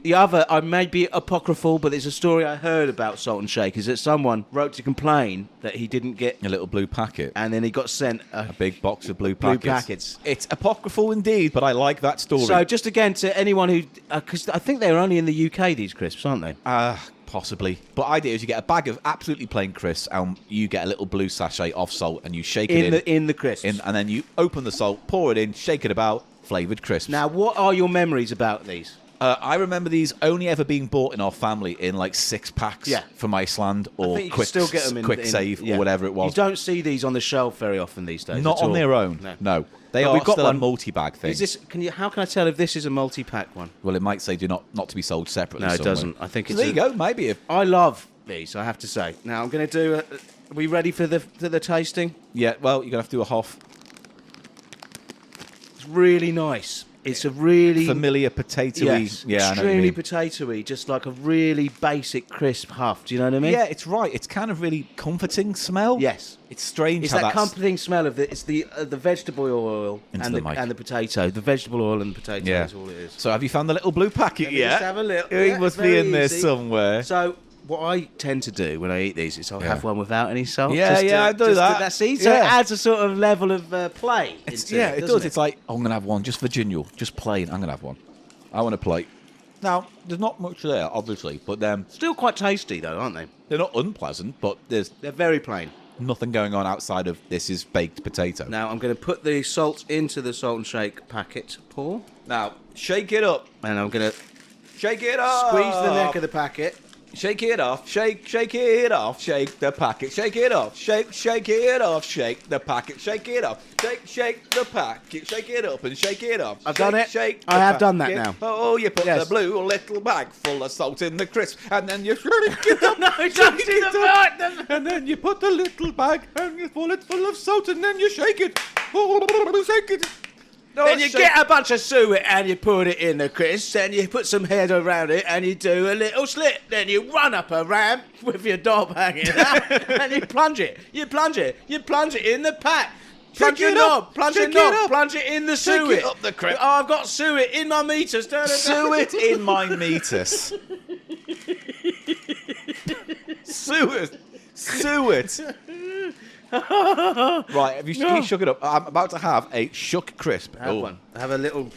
The other, I may be apocryphal, but it's a story I heard about Salt and Shake, is that someone wrote to complain that he didn't get a little blue packet. And then he got sent A big box of blue packets. It's apocryphal indeed, but I like that story. So just again to anyone who... Because I think they're only in the UK, these crisps, aren't they? Possibly. But idea is you get a bag of absolutely plain crisps and you get a little blue sachet of salt and you shake it in the crisps. and then you open the salt, pour it in, shake it about, flavoured crisps. Now, what are your memories about these? I remember these only ever being bought in our family in like 6-packs from Iceland or Quick Save or whatever it was. You don't see these on the shelf very often these days. Not on their own. No. They are still a multi-bag thing. Is this? How can I tell if this is a multi-pack one? Well, it might say not to be sold separately. No, it doesn't. I think it's. So there you go. Maybe. I love these. I have to say. Now I'm going to do. Are we ready for the tasting? Yeah. Well, you're going to have to do a Hoff. It's really nice. It's a really familiar potatoey. Extremely potatoey, just like a really basic crisp huff. Do you know what I mean? Yeah, it's right. It's kind of really comforting smell. Yes, it's strange. It's that comforting smell of it's the vegetable oil and the potato. The vegetable oil and the potato is all it is. So have you found the little blue packet yet? Just have a little. It must be in there somewhere. So what I tend to do when I eat these is I'll have one without any salt. I do that. That's easy. So it adds a sort of level of play. It does. It's like, I'm going to have one just for Genial, just plain. I'm going to have one. I want a plate. Now, there's not much there, obviously, but still quite tasty, though, aren't they? They're not unpleasant, but they're very plain. Nothing going on outside of this is baked potato. Now, I'm going to put the salt into the salt and shake packet, Paul. Now, shake it up. And I'm going to... Shake it up! Squeeze the neck of the packet. Shake it off, shake it off, shake the packet, shake it off, shake it off, shake the packet, shake it off, shake the packet, shake it up and shake it off. I've done it. I have done that now. Oh, you put the blue little bag full of salt in the crisp, and then you shake it up. No, don't do the part. And then you put the little bag and you fill it full of salt, and then you shake it. Shake it. No, then you get a bunch of suet and you put it in the crisps and you put some head around it and you do a little slit. Then you run up a ramp with your knob hanging out and you plunge it. You plunge it in the pack. Plunge your knob, plunge it in the suet. Shake it up the crisp. Oh, I've got suet in my meters. Suet in my meters. Suet. Right, have you shook it up? I'm about to have a shook crisp. Have one. Have a little...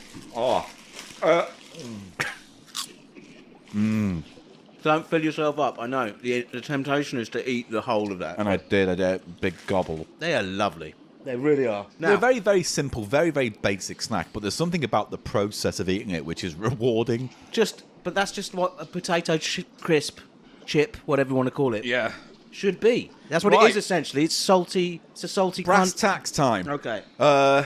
Don't fill yourself up. I know. The temptation is to eat the whole of that. And I did a big gobble. They are lovely. They really are. Now, they're very, very simple, very, very basic snack, but there's something about the process of eating it which is rewarding. But that's just what a potato crisp, chip, whatever you want to call it. Yeah. Should be. That's what it is essentially. It's salty. It's a salty brass tacks time. Okay.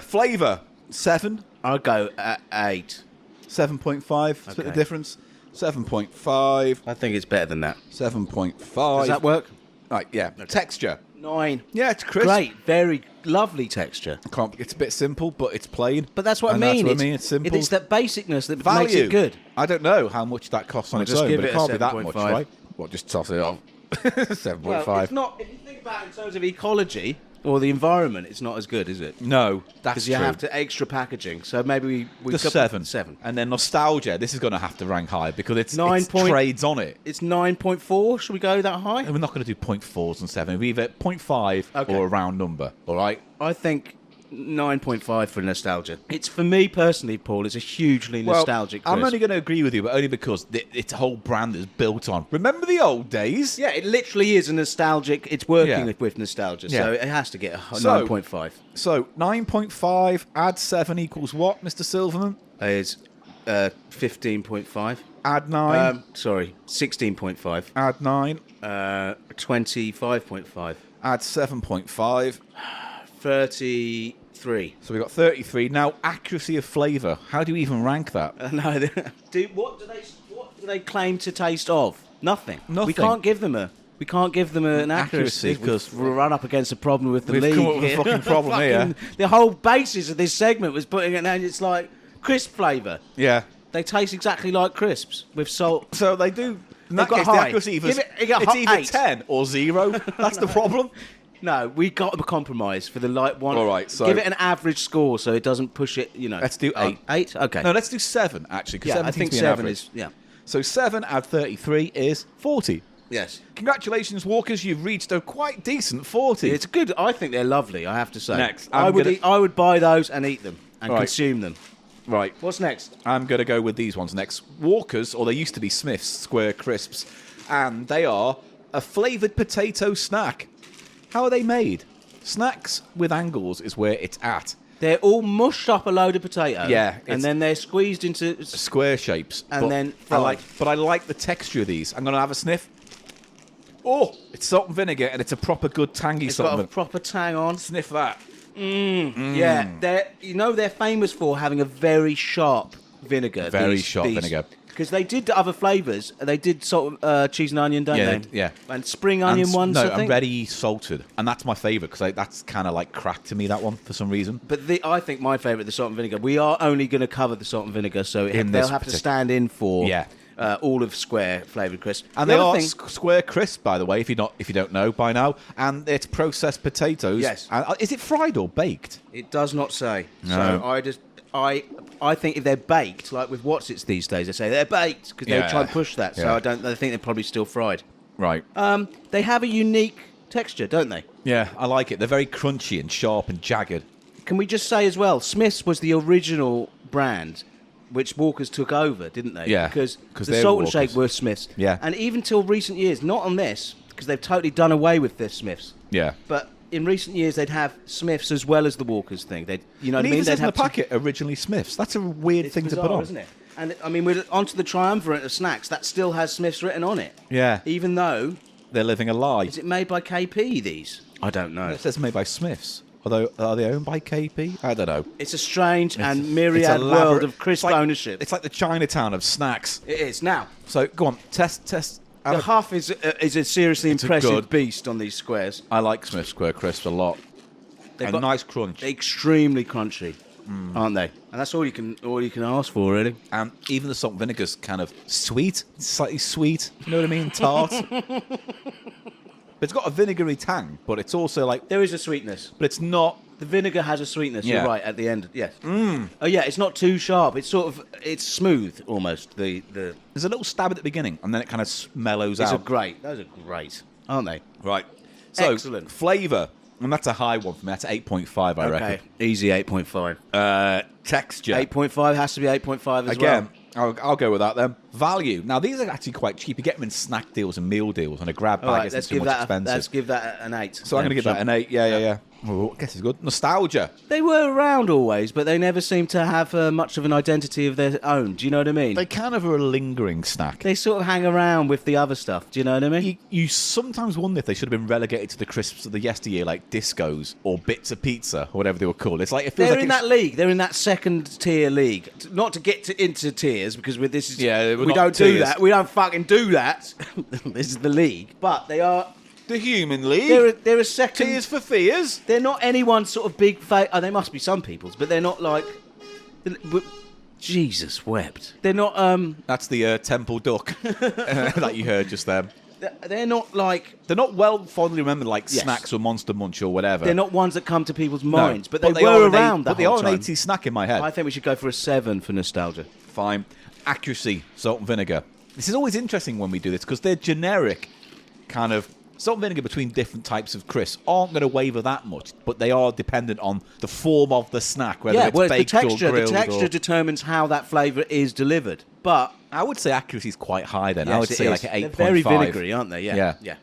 Flavour 7. I'll go at 8. 7.5. Split the difference. 7.5. I think it's better than that. 7.5. Does that work? Right. Yeah. Okay. Texture 9. Yeah, it's crisp. Great. Very lovely texture. It's a bit simple, but it's plain. But that's what I mean. That's what I mean. It's simple. It's that basicning's that Value. makes it good. I don't know how much that costs on its own, but it can't be that much, right? Well, just toss it off. 7.5. Well, it's not. If you think about it in terms of ecology or the environment, it's not as good, is it? No, that's because you have to extra packaging. So maybe we the 7. And then nostalgia. This is going to have to rank high because it's trades on it. It's 9.4. Should we go that high? And we're not going to do 0.4s and 7. We either 0.5 or a round number. All right. I think 9.5 for nostalgia. It's for me personally, Paul. It's a hugely nostalgic crisp. I'm only going to agree with you, but only because its whole brand is built on. Remember the old days? Yeah, it literally is a nostalgic. It's working with nostalgia, so it has to get a 9.5. So 9.5 add 7 equals what, Mr. Silverman? Is 15.5. Add 9. 16.5. Add 9. 25.5. Add 7.5. 33. So we've got 33. Now, accuracy of flavour. How do you even rank that? What do they claim to taste of? Nothing. We can't give them an accuracy because we'll run up against a problem with the league. We've come up with a fucking problem here. The whole basis of this segment was putting it down. It's like crisp flavour. Yeah. They taste exactly like crisps with salt. So they do. In that case, the accuracy it's either 10 or 0. That's the problem. No, we got a compromise for the light one. All right, so give it an average score so it doesn't push it. Let's do 8. 8. Okay. No, let's do 7 actually. I think 7 is. Yeah. So 7 add 33 is 40. Yes. Congratulations, Walkers. You've reached a quite decent 40. It's good. I think they're lovely, I have to say. Next. I would buy those and eat them and Right. consume them. Right. What's next? I'm going to go with these ones next. Walkers, or they used to be Smith's Square Crisps, and they are a flavoured potato snack. How are they made? Snacks with angles is where it's at. They're all mushed up a load of potato. Yeah, And then they're squeezed into... Square shapes. And then fried. I like the texture of these. I'm going to have a sniff. Oh, it's salt and vinegar, and it's a proper good tangy It's salt got and a vinegar. proper tang on. Sniff that. Yeah, they're famous for having a very sharp vinegar. Very sharp vinegar. Because they did other flavours. They did sort of cheese and onion, don't they? Yeah. And spring onion ones, No, I think. and ready salted. And that's my favourite, because that's kind of like crack to me, that one, for some reason. But I think my favourite, the salt and vinegar. We are only going to cover the salt and vinegar, so they'll have to stand in for all of Square flavoured crisp. And they are Square Crisp, by the way, if you don't know by now. And it's processed potatoes. Yes. And, is it fried or baked? It does not say. No. So I think if they're baked, like with What's-Its these days, they say they're baked because they try and push that. So I think they're probably still fried. Right. They have a unique texture, don't they? Yeah, I like it. They're very crunchy and sharp and jagged. Can we just say as well, Smith's was the original brand which Walkers took over, didn't they? Yeah, Because the they're Salt and Walkers. Shake were Smith's. Yeah. And even till recent years, not on this, because they've totally done away with their Smith's. Yeah. But in recent years, they'd have Smith's as well as the Walkers thing. You know what I mean? Neither They'd says in the have packet originally Smith's. That's a weird thing bizarre, to put on. isn't it? And I mean, we're onto the triumvirate of snacks. That still has Smith's written on it. Yeah. Even though... They're living a lie. Is it made by KP, these? I don't know. It says made by Smith's. Although, are they owned by KP? I don't know. It's a strange and myriad world of crisp ownership. It's like the Chinatown of snacks. It is. Now, So, go on. Test. the Huff is a seriously impressive good- beast on these squares. I like Smith's Square Crisps a lot. They've A got nice crunch. extremely crunchy, aren't they? And that's all you can ask for, really. And even the salt and vinegar's kind of sweet. Slightly sweet. You know what I mean? Tart. But it's got a vinegary tang, but it's also like... There is a sweetness. But it's not... The vinegar has a sweetness. Yeah. You're right at the end. Yes. Oh yeah, it's not too sharp. It's smooth almost. The There's a little stab at the beginning, and then it kind of mellows Those out. are great. Those are great, aren't they? Right. So, Excellent. flavour. And that's a high one for me. That's 8.5, I reckon. Easy 8.5. Texture. 8.5 has to be 8.5 as Again, well. I'll go with that then. Value. Now, these are actually quite cheap. You get them in snack deals and meal deals, and a grab bag All right, isn't let's too give much that. expensive. Let's give that an 8. So I'm going to give that an 8. Yeah. Oh, I guess it's good. Nostalgia. They were around always, but they never seemed to have much of an identity of their own. Do you know what I mean? They kind of are a lingering snack. They sort of hang around with the other stuff. Do you know what I mean? You sometimes wonder if they should have been relegated to the crisps of the yesteryear, like discos or bits of pizza, or whatever they were called. It's like it feels They're like in that league. They're in that second tier league. Not to get into tiers because with this is we're we not don't do tiers. that. We don't fucking do that. This is the league, but they are. the human league. They're a second. Tears for fears. They're not anyone's sort of big. Oh, they must be some people's, but they're not like. Jesus wept. They're not. That's the temple duck that you heard just then. They're not like. They're not well fondly remembered like Yes. Snacks or Monster Munch or whatever. They're not ones that come to people's minds, but are they were an around that But they whole are time. an 80s snack in my head. I think we should go for a 7 for nostalgia. Fine. Accuracy, salt and vinegar. This is always interesting when we do this because they're generic kind of salt and vinegar between different types of crisps aren't going to waver that much, but they are dependent on the form of the snack, whether it's whereas baked the texture, or grilled. the texture determines how that flavour is delivered. But I would say accuracy is quite high then. I yes, would it say is. like an 8.5. They're very vinegary, aren't they? Yeah. Yeah.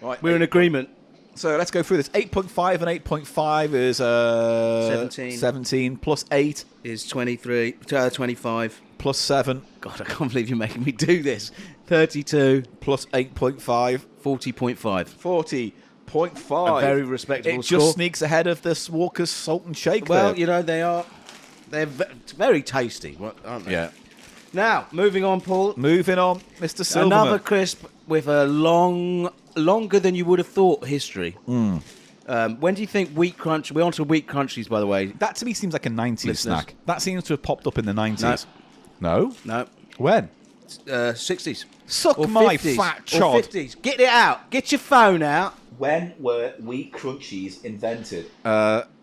Right, We're in agreement. So let's go through this. 8.5 and 8.5 is 17. 17 plus 8 Is 23, 25. plus 7 God, I can't believe you're making me do this. 32, plus 8.5. 40.5. 40.5. A very respectable It score. just sneaks ahead of this Walker's Salt and Shake Well, there. you know, they're very tasty, aren't they? Yeah. Now, moving on, Paul. Moving on, Mr. Silverman. Another crisp with a longer than you would have thought history. When do you think Wheat Crunch... We're on to Wheat Crunchies, by the way. That to me seems like a 90s Listeners. snack. That seems to have popped up in the 90s. No? No. When? 60s. Suck Or my 50s. fat Or chod. 50s. Get it out. Get your phone out. When were wheat crunchies invented?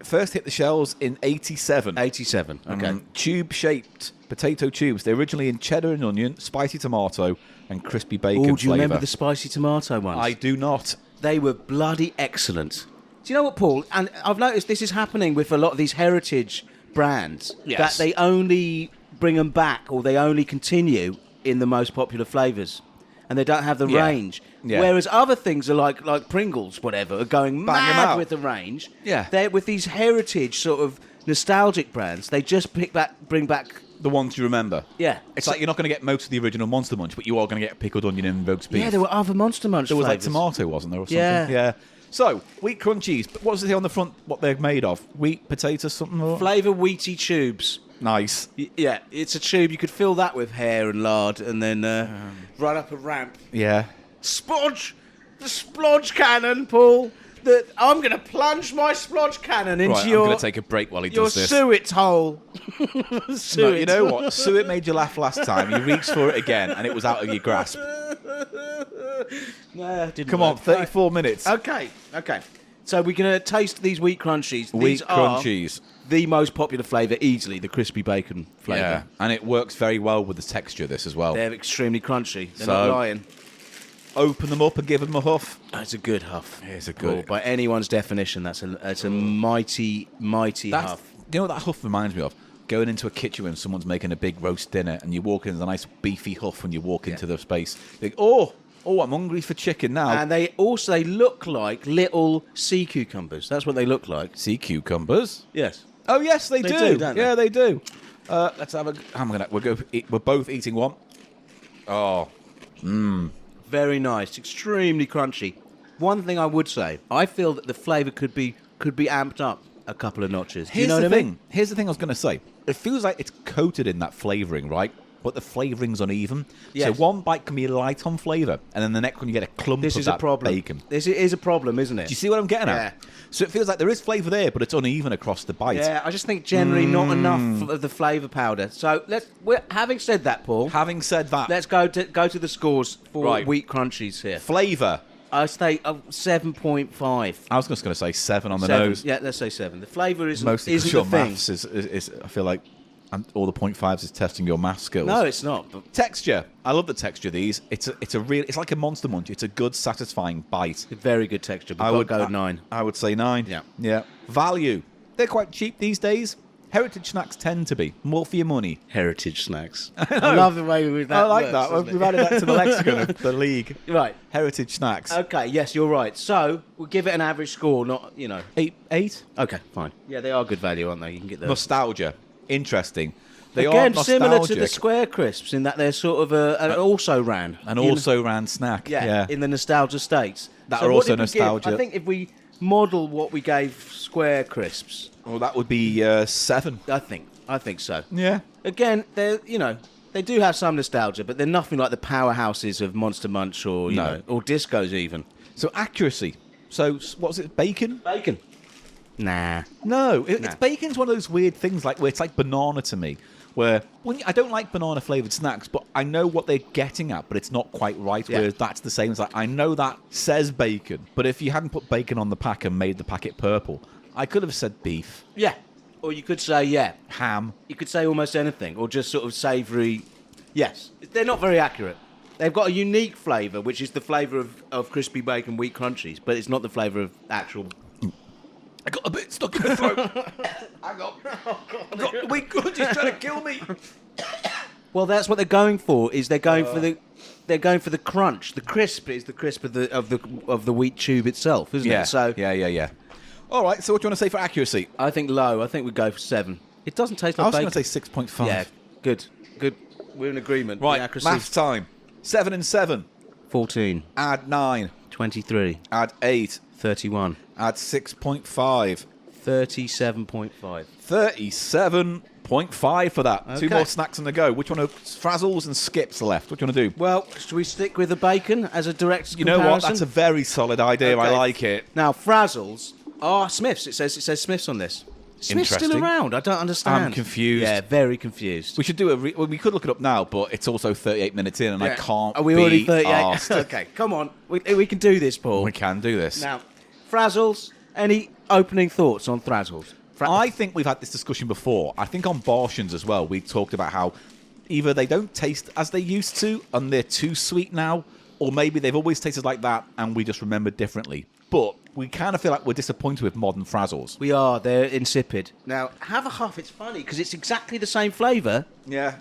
First hit the shelves in 87. 87, okay. Tube-shaped potato tubes. They're originally in cheddar and onion, spicy tomato, and crispy bacon flavour. Do you remember the spicy tomato ones? I do not. They were bloody excellent. Do you know what, Paul? And I've noticed this is happening with a lot of these heritage brands. Yes. That they only bring them back, or they only continue in the most popular flavours. And they don't have the range. Yeah. Whereas other things are like Pringles, whatever, are going mad with the range. Yeah. They're with these heritage sort of nostalgic brands. They just bring back the ones you remember. Yeah. It's like you're not going to get most of the original Monster Munch, but you are going to get pickled onion and roast beef. Yeah, there were other Monster Munch There was flavours. like tomato, wasn't there, or something? Yeah. So, wheat crunchies. But what does it say on the front, what they're made of? Wheat, potato, something? Or? Flavour wheaty tubes. Nice. Yeah, it's a tube. You could fill that with hair and lard and then run up a ramp. Yeah. Splodge! The splodge cannon, Paul. I'm going to plunge my splodge cannon into I'm going to take a break while he does this. Your suet hole. You know what? Suet made you laugh last time. You reached for it again and it was out of your grasp. Nah, didn't Come work. on, 34 minutes. Okay. So we're going to taste these wheat crunchies. Wheat crunchies. The most popular flavour, easily, the crispy bacon flavour. Yeah, and it works very well with the texture of this as well. They're extremely crunchy. They're not lying. Open them up and give them a huff. That's a good huff. It's a good. By anyone's definition, that's a mighty huff. You know what that huff reminds me of? Going into a kitchen when someone's making a big roast dinner and you walk in with a nice beefy huff when you walk into the space. You think, oh, I'm hungry for chicken now. And they look like little sea cucumbers. That's what they look like. Sea cucumbers? Yes. Oh yes, they do. Don't they? Yeah, they do. Let's have a. We're both eating one. Oh, Very nice. Extremely crunchy. One thing I would say, I feel that the flavour could be amped up a couple of notches. Do you know what I mean? Here's the thing I was going to say. It feels like it's coated in that flavouring, right? But the flavouring's uneven. Yes. So one bite can be light on flavour, and then the next one you get a clump of that bacon. This is a problem, isn't it? Do you see what I'm getting at? So it feels like there is flavour there, but it's uneven across the bite. Yeah, I just think generally not enough of the flavour powder. So having said that, Paul. Having said that, let's go to the scores for wheat crunchies here. Flavour. I say 7.5. I was just going to say 7 on the nose. Yeah, let's say 7. The flavour isn't mostly isn't your the thing. maths is I feel like all the 0.5s is testing your math skills. No, it's not. But texture. I love the texture of these. It's like a Monster Munch. It's a good, satisfying bite. A very good texture. But I would go 9. I would say 9. Yeah. Value. They're quite cheap these days. Heritage snacks tend to be more for your money. Heritage snacks. I love the way that I like works, that. We've added that to the lexicon of the league. Right. Heritage snacks. Okay, yes, you're right. So, we'll give it an average score, not, 8? Okay, fine. Yeah, they are good value, aren't they? You can get those. Nostalgia. Interesting. They Again, are similar to the Square Crisps in that they're sort of an also-ran. An also-ran snack. Yeah. In the nostalgia states. That are also nostalgia. I think if we model what we gave Square Crisps... Well, that would be 7. I think so. Yeah. Again, they do have some nostalgia, but they're nothing like the powerhouses of Monster Munch or or Discos even. So accuracy. So what's it? Bacon? Bacon. Nah. No, it's bacon's one of those weird things where it's like banana to me. Where I don't like banana flavoured snacks, but I know what they're getting at, but it's not quite right. Yeah. Whereas that's the same. It's like I know that says bacon, but if you hadn't put bacon on the pack and made the packet purple, I could have said beef. Yeah. Or you could say, ham. You could say almost anything, or just sort of savoury. Yes. They're not very accurate. They've got a unique flavour, which is the flavour of crispy bacon wheat crunchies, but it's not the flavour of actual... I got a bit stuck in the throat. Hang on. I've got the wheat crunchies trying to kill me. Well, that's what they're going for. They're going for the crunch. The crisp is the crisp of the wheat tube itself, isn't it? So yeah. All right. So what do you want to say for accuracy? I think low. I think we'd go for 7. It doesn't taste like bacon. I was going to say 6.5. Yeah. Good. We're in agreement. Right. Maths time. 7 and 7. 14. Add 9. 23. Add 8. 31. Add 6.5. 37.5. 37.5 for that. Okay. 2 more snacks on the go. Which one of frazzles and skips are left? What do you want to do? Well, should we stick with the bacon as a direct comparison? You know what? That's a very solid idea. Okay. I like it. Now, frazzles are Smiths. It says Smiths on this. Smith's still around. I don't understand. I'm confused. Yeah, very confused. We should do we could look it up now, but it's also 38 minutes in, and I can't. Are we already 38? Asked. Okay, come on. We can do this, Paul. We can do this. Now, Frazzles. Any opening thoughts on Frazzles? I think we've had this discussion before. I think on Bartians as well, we talked about how either they don't taste as they used to and they're too sweet now, or maybe they've always tasted like that and we just remember differently. But we kind of feel like we're disappointed with modern Frazzles. We are. They're insipid. Now, have a huff. It's funny because it's exactly the same flavour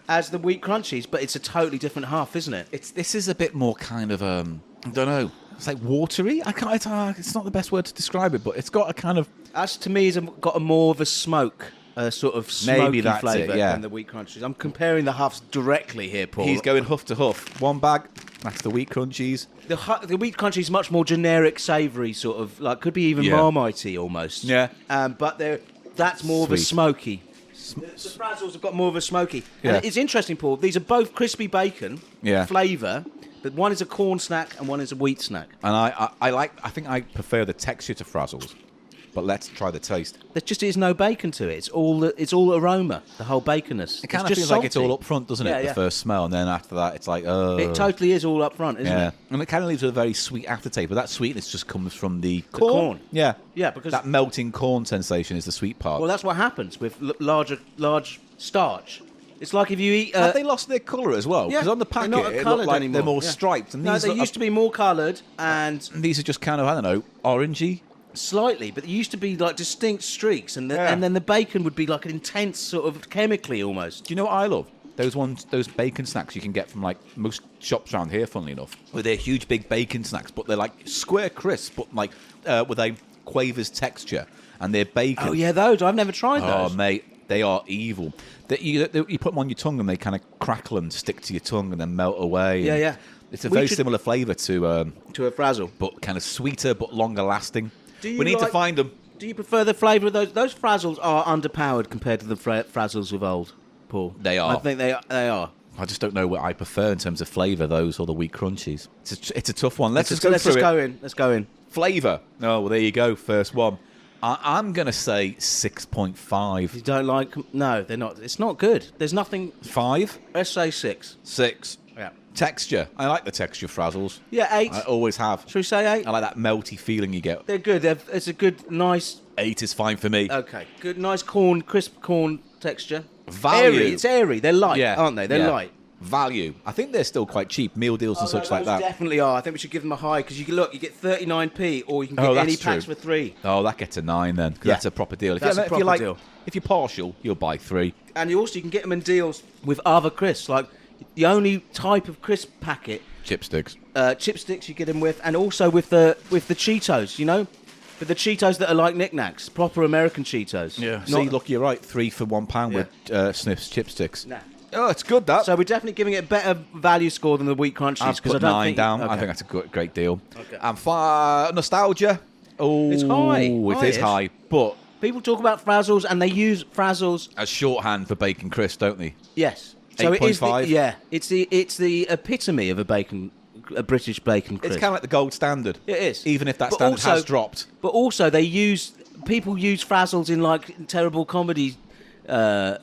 as the Wheat Crunchies, but it's a totally different huff, isn't it? This is a bit more kind of, I don't know. It's like watery. It's not the best word to describe it, but it's got a kind of... As to me, it's got a more of a smoke, a sort of smoky flavour than the Wheat Crunchies. I'm comparing the huffs directly here, Paul. He's going huff to huff. One bag, that's the Wheat Crunchies. The Wheat Crunchies is much more generic, savoury, sort of, like, could be even Marmite-y almost. Yeah. But that's more of a smoky. The Frazzles have got more of a smoky. Yeah. And it's interesting, Paul, these are both crispy bacon flavour, but one is a corn snack and one is a wheat snack. And I think I prefer the texture to Frazzles. But let's try the taste. There just is no bacon to it. It's all aroma, the whole baconness. It kind of feels like it's all up front, doesn't it? The first smell, and then after that, it's like, It totally is all up front, isn't it? And it kind of leaves with a very sweet aftertaste, but that sweetness just comes from the corn. Yeah. Yeah, because that melting corn sensation is the sweet part. Well, that's what happens with large starch. It's like if you eat... Have they lost their colour as well? Because on the packet, it looked like anymore. They're more striped. And they used to be more coloured, and these are just kind of, I don't know, orangey. Slightly, but there used to be like distinct streaks, and then the bacon would be like an intense sort of chemically almost. Do you know what I love? Those bacon snacks you can get from like most shops around here, funnily enough, where they're huge big bacon snacks, but they're like square crisp, but like with a quavers texture, and they're bacon. Oh yeah, those I've never tried those. Oh mate, they are evil. You put them on your tongue and they kind of crackle and stick to your tongue and then melt away. Yeah. It's a very similar flavour to a Frazzle, but kind of sweeter but longer lasting. We need to find them. Do you prefer the flavour of those? Those Frazzles are underpowered compared to the Frazzles of old, Paul. They are. I think they are. I just don't know what I prefer in terms of flavour, those or the Wheat Crunchies. It's a tough one. Let's go in. Flavour. Oh, well, there you go. First one. I'm going to say 6.5. You don't like them? No, they're not. It's not good. There's nothing... 5? Let's say 6. 6. Yeah. Texture. I like the texture of Frazzles. Yeah, 8. I always have. Should we say 8? I like that melty feeling you get. They're good. It's a good, nice... 8 is fine for me. Okay. Good, nice crisp corn texture. Value. Airy. It's airy. They're light, aren't they? They're light. Value. I think they're still quite cheap. Meal deals and such like that. Definitely are. I think we should give them a high because you get 39p or you can get any packs for 3. Oh, that gets a 9 then. That's a proper deal. That's a proper deal. If you're partial, you'll buy 3. And you can get them in deals with other crisps. Like the only type of crisp packet, chipsticks. Chipsticks you get them with, and also with the Cheetos. You know, but the Cheetos that are like knickknacks, proper American Cheetos. Yeah. See, look, you're right. 3 for £1 with Sniff's chipsticks. Nah. Oh, it's good, that. So we're definitely giving it a better value score than the Wheat Crunchies. I've put 9 down. Okay. I think that's a great deal. Okay. And nostalgia. Oh, it's high. It is high. But people talk about Frazzles and they use Frazzles as shorthand for bacon crisp, don't they? Yes. So 8.5. It's the epitome of a British bacon crisp. It's kind of like the gold standard. It is. Even if that standard has dropped. But also people use Frazzles in like terrible comedy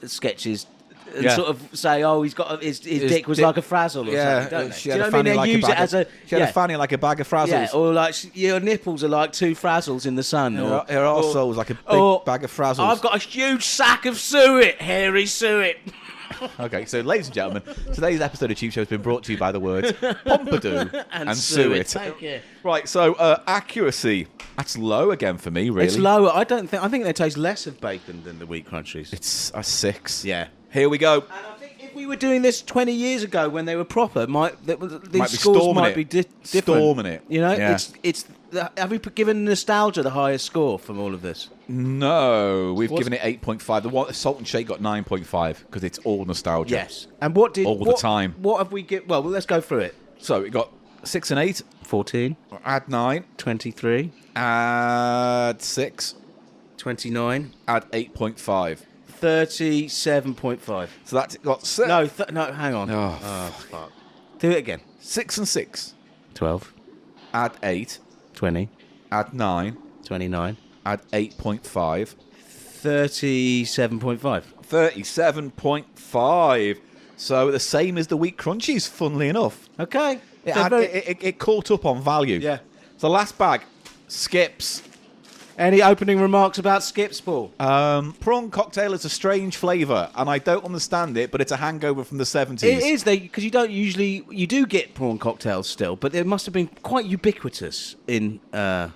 sketches. And sort of say, oh, his dick was like a frazzle or something, don't they? She had a fanny like a fanny like a bag of frazzles. Yeah, or like your nipples are like 2 frazzles in the sun. Her arsehole was like a big bag of frazzles. I've got a huge sack of suet, hairy suet. Okay, so ladies and gentlemen, today's episode of Cheap Show has been brought to you by the words Pompadour and suet. Thank you. Right, so accuracy. That's low again for me, really. It's low. I think they taste less of bacon than the Wheat Crunchies. It's a 6. Yeah. Here we go. And I think if we were doing this 20 years ago when they were proper, these scores might be different. Storming it. You know, have we given nostalgia the highest score from all of this? No, we've given it 8.5. The Salt and Shake got 9.5 because it's all nostalgia. Yes. And what did the time? What have we get? Well, let's go through it. So it got 6 and 8, 14, add 9, 23, add 6, 29, add 8.5. 37.5. So that's got 7. No, hang on. Oh, fuck. Do it again. 6 and 6. 12. Add 8. 20. Add 9. 29. Add 8.5. 37.5. 37.5. So the same as the Wheat Crunchies, funnily enough. Okay. It caught up on value. Yeah. So last bag, Skips. Any opening remarks about Skips, Paul? Prawn cocktail is a strange flavour, and I don't understand it, but it's a hangover from the 70s. It is, because you don't usually... You do get prawn cocktails still, but they must have been quite ubiquitous in the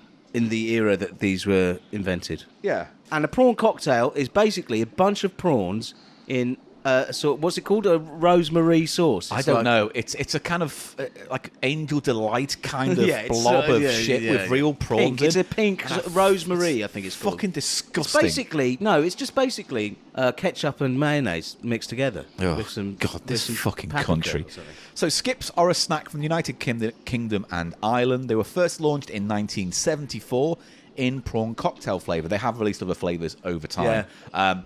era that these were invented. Yeah. And a prawn cocktail is basically a bunch of prawns in... what's it called? A rosemary sauce. I don't know. It's a kind of like Angel Delight kind of blob of shit with real prawns. Pink. It's a pink rosemary, I think it's called. Fucking disgusting. It's just basically ketchup and mayonnaise mixed together. With some, this fucking country. So Skips are a snack from the United Kingdom and Ireland. They were first launched in 1974 in prawn cocktail flavour. They have released other flavours over time. Yeah.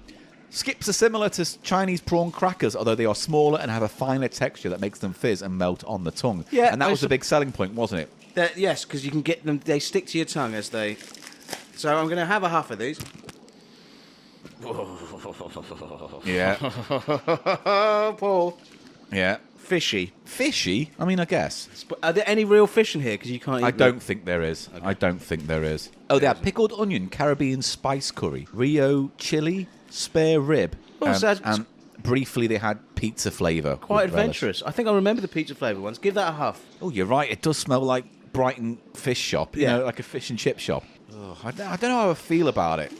Skips are similar to Chinese prawn crackers, although they are smaller and have a finer texture that makes them fizz and melt on the tongue. Yeah, and that was a big selling point, wasn't it? Yes, because you can get them, they stick to your tongue as they... So I'm going to have a huff of these. Yeah. Paul. Yeah. Fishy. Fishy? I mean, I guess. Are there any real fish in here? Because you can't eat I don't think there is. Okay. I don't think there is. Oh, they have pickled onion, Caribbean spice curry, Rio chili, spare rib, and briefly they had pizza flavour. Quite adventurous. I think I remember the pizza flavour ones. Give that a huff. Oh, you're right. It does smell like Brighton fish shop. You know, like a fish and chip shop. Oh, I don't know how I feel about it.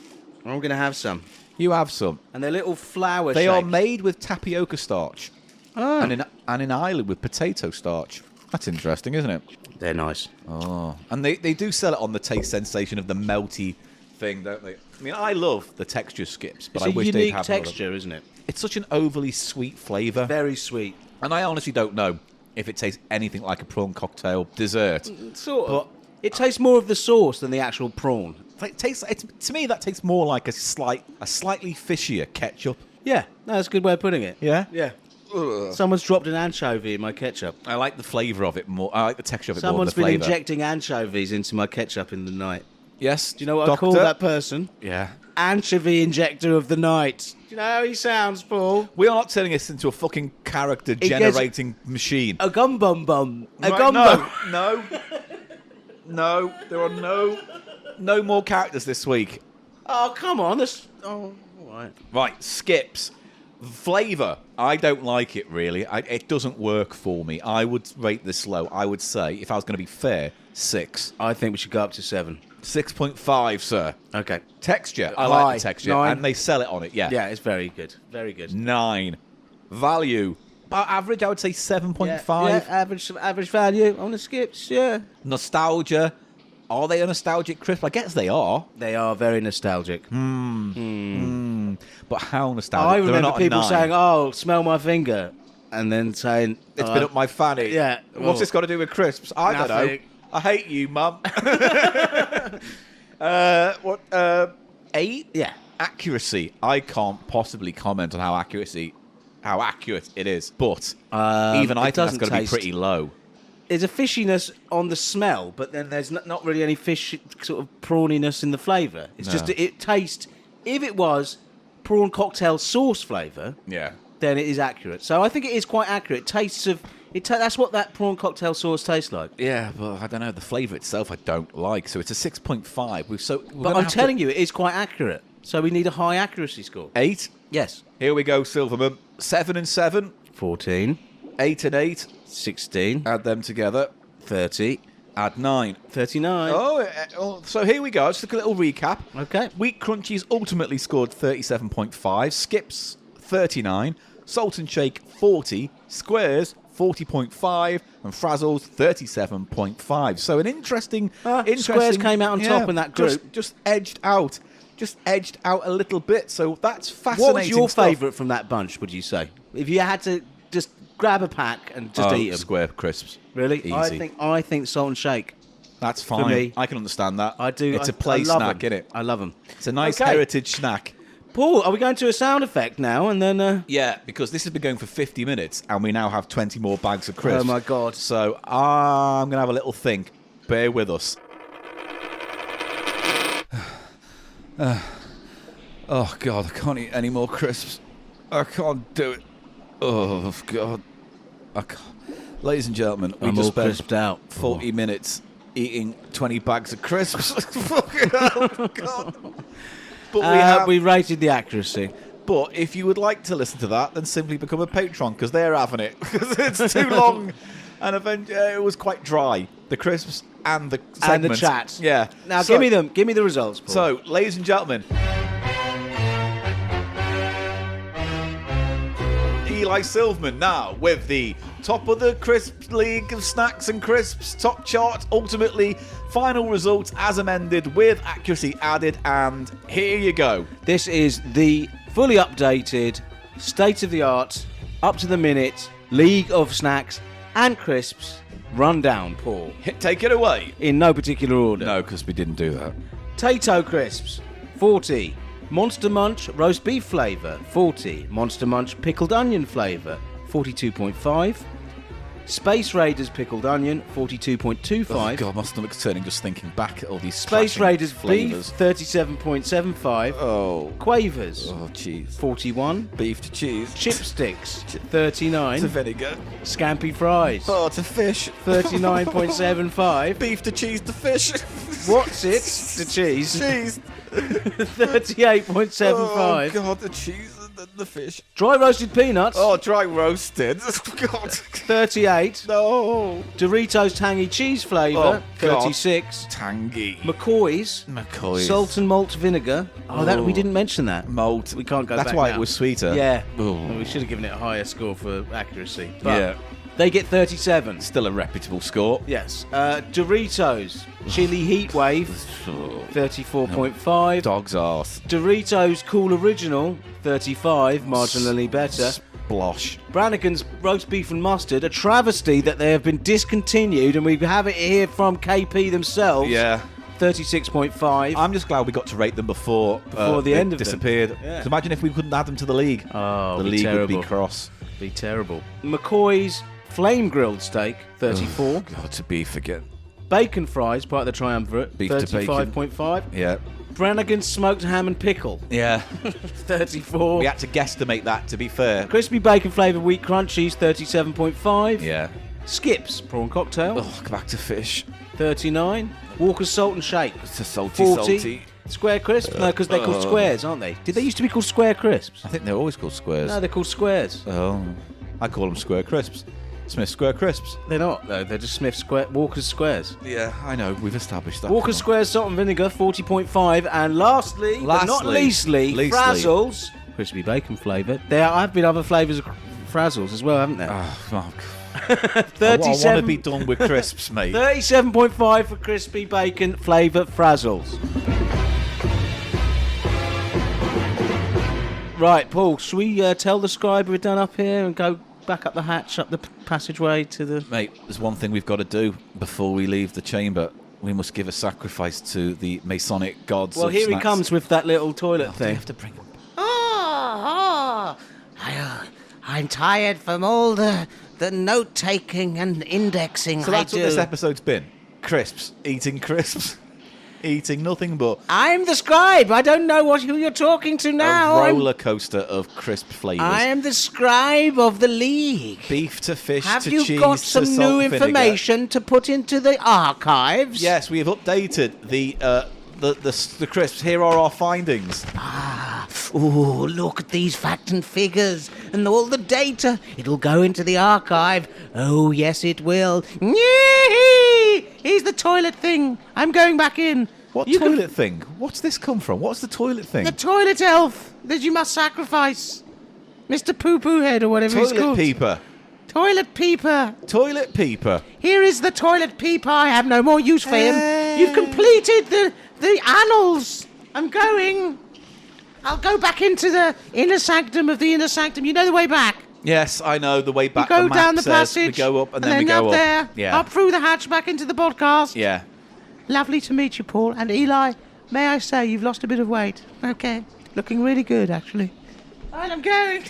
I'm going to have some. You have some. And they're little flour They shaped. are made with tapioca starch. Oh. And in Ireland with potato starch. That's interesting, isn't it? They're nice. Oh. And they do sell it on the taste sensation of the melty thing, don't they? I mean, I love the texture Skips, but I wish they'd have It's a unique texture, isn't it? It's such an overly sweet flavour. Very sweet. And I honestly don't know if it tastes anything like a prawn cocktail dessert. Sort of. But it tastes more of the sauce than the actual prawn. To me, that tastes more like a slightly fishier ketchup. Yeah, that's a good way of putting it. Yeah? Yeah. Ugh. Someone's dropped an anchovy in my ketchup. I like the flavour of it more. I like the texture of it more than the flavour. Someone's been injecting anchovies into my ketchup in the night. Yes. Do you know what I call that person? Yeah. Anchovy injector of the night. Do you know how he sounds, Paul? We are not turning this into a fucking character-generating machine. A gum bum bum. A right, gum bum. No. No. There are no more characters this week. Oh, come on. All right. Right, Skips. Flavour. I don't like it, really. It doesn't work for me. I would rate this low. I would say, if I was going to be fair, 6. I think we should go up to 7. 6.5, sir. Okay. Texture. I like the texture. 9. And they sell it on it, yeah. Yeah, it's very good. Very good. 9. Value. Average, I would say 7.5. Yeah, average value on the Skips, yeah. Nostalgia. Are they a nostalgic crisp? I guess they are. They are very nostalgic. But how nostalgic? I remember people saying, "Oh, smell my finger," and then saying, "It's been up my fanny." Yeah. What's this got to do with crisps? I don't know. I hate you, Mum. 8? Yeah. Accuracy. I can't possibly comment on how accurate it is, but even I think that's got to be pretty low. There's a fishiness on the smell, but then there's not really any fish sort of prawniness in the flavour. It's just it tastes. If it was prawn cocktail sauce flavour, then it is accurate. So I think it is quite accurate. Tastes of it. That's what that prawn cocktail sauce tastes like. Yeah, but I don't know. The flavour itself, I don't like. So it's a 6.5. But I'm telling you, it is quite accurate. So we need a high accuracy score. 8. Yes. Here we go, Silverman. 7 and 7. 14. 8 and 8. 16. Add them together. 30. Add 9. 39. Oh, so here we go. Just a little recap. Okay. Wheat Crunchies ultimately scored 37.5. Skips, 39. Salt and Shake, 40. Squares, 40.5. And Frazzles, 37.5. So an interesting... Squares came out on top in that group. Just edged out. Just edged out a little bit. So that's fascinating. What was your favourite from that bunch, would you say? If you had to just grab a pack and just eat them. Square crisps. Really? Easy. I think Salt and Shake. That's fine. For me. I can understand that. I do. It's a play snack, isn't it? I love them. It's a nice heritage snack. Paul, are we going to a sound effect now and then... Yeah, because this has been going for 50 minutes and we now have 20 more bags of crisps. Oh, my God. So I'm going to have a little think. Bear with us. Oh, God, I can't eat any more crisps. I can't do it. Oh, God. I can't. Ladies and gentlemen, we just spent 40 minutes eating 20 bags of crisps. Fucking hell, God. But we rated the accuracy. But if you would like to listen to that, then simply become a patron, because they're having it. Because it's too long. And eventually, it was quite dry. The crisps and the segments. And the chat. Yeah. Now, give me them. Give me the results, Paul. So, ladies and gentlemen, Eli Silverman now with the top of the crisp league of snacks and crisps, top chart, ultimately final results as amended with accuracy added, and here you go. This is the fully updated, state-of-the-art, up-to-the-minute League of Snacks and Crisps rundown, Paul. Take it away. In no particular order. No, because we didn't do that. Tato Crisps, 40. Monster Munch roast beef flavour, 40. Monster Munch pickled onion flavour, 42.5. Space Raiders pickled onion, 42.25. Oh God, my stomach's turning just thinking back at all these Space Raiders flavours. beef, 37.75. Oh. Quavers, Oh, cheese. 41. Beef to cheese. Chipsticks, 39. To vinegar. Scampi Fries, Oh, to fish. 39.75. Beef to cheese to fish. What's it? The cheese. Cheese. 38.75. Oh, God, the cheese and the fish. Dry roasted peanuts, Oh, dry roasted. God. 38. No. Doritos tangy cheese flavour, Oh, God. 36. Tangy. McCoy's salt and malt vinegar. Oh, we didn't mention that. Malt. We can't go That's back why now. it was sweeter. Yeah. Oh. Well, we should have given it a higher score for accuracy. But Yeah. they get 37. Still a reputable score. Yes. Doritos chili heat wave, 34.5. Dog's arse. Doritos Cool Original, 35, marginally better. Splosh. Brannigan's roast beef and mustard, a travesty that they have been discontinued, and we have it here from KP themselves. Yeah. 36.5. I'm just glad we got to rate them before the they end of them. disappeared. Yeah. 'Cause imagine if we couldn't add them to the league. Oh, the be league terrible. would be cross. Be terrible. McCoy's flame grilled steak, 34. God, to beef again. Bacon fries, part of the triumvirate, Beef to bacon. 35.5. Yeah. Brannigan's smoked ham and pickle, Yeah. 34. We had to guesstimate that, to be fair. Crispy bacon flavoured wheat crunchies, 37.5. Yeah. Skips prawn cocktail, Oh, back to fish. 39. Walker's salt and shake, It's a salty, 40. salty. Square crisps? No, because they're called squares, aren't they? Did they used to be called square crisps? I think they're always called squares. No, they're called squares. Oh. I call them square crisps. Smith Square Crisps. They're not, though. They're just Smith Square, Walker's Squares. Yeah, I know. We've established that. Walker's Squares salt and vinegar, 40.5. And lastly, but not leastly, Frazzles. Crispy bacon flavour. There have been other flavours of Frazzles as well, haven't there? Oh, fuck. 37, I want to be done with crisps, mate. 37.5 for crispy bacon flavour Frazzles. Right, Paul, shall we tell the scribe we're done up here and go back up the hatch, up the passageway to the... Mate, there's one thing we've got to do before we leave the chamber. We must give a sacrifice to the Masonic gods. Well, of here snacks. he comes with that little toilet We thing. have to bring him. I'm tired from all the note-taking and indexing So that's what this episode's been. Crisps. Eating crisps. Eating nothing but I'm the scribe. I don't know who you're talking to now. a roller coaster of crisp flavours. I am the scribe of the league. Beef to fish Have to you cheese got to some salt new and vinegar. information to put into the archives? Yes, we have updated the crisps. Here are our findings. Oh, look at these facts and figures and all the data. It'll go into the archive. Oh, yes, it will. Yee! Here's the toilet thing. I'm going back in. What You can- toilet thing? What's this come from? What's the toilet thing? The toilet elf that you must sacrifice. Mr. Poo-Poo Head or whatever he's Toilet called. Peeper. Toilet Peeper. Toilet Peeper. Here is the Toilet Peeper. I have no more use for him. Hey. You've completed the annals. I'm going. I'll go back into the inner sanctum of the inner sanctum. You know the way back. Yes, I know the way back. You go the map down the says passage. We go up and then we go up there. Yeah. Up through the hatch back into the podcast. Yeah. Lovely to meet you, Paul. And Eli, may I say you've lost a bit of weight. Okay. Looking really good, actually. And I'm going.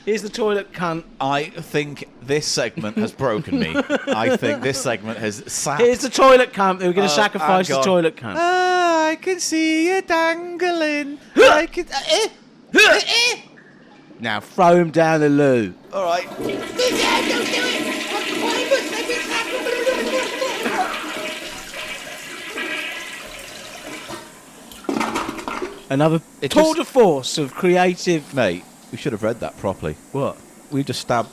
Here's the toilet cunt. I think this segment has broken me. I think this segment has sapped. Here's the toilet cunt. We're going to Oh, sacrifice hang the on. toilet cunt. I can see you dangling. I can... Now throw him down the loo. All right. Another tour de force of creative... Mate, we should have read that properly. What? We just stabbed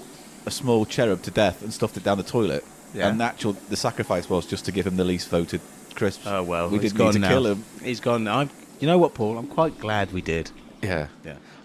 a small cherub to death and stuffed it down the toilet. Yeah. And the sacrifice was just to give him the least voted crisps. Oh, well, we didn't need to kill him. He's gone now. You know what, Paul? I'm quite glad we did. Yeah.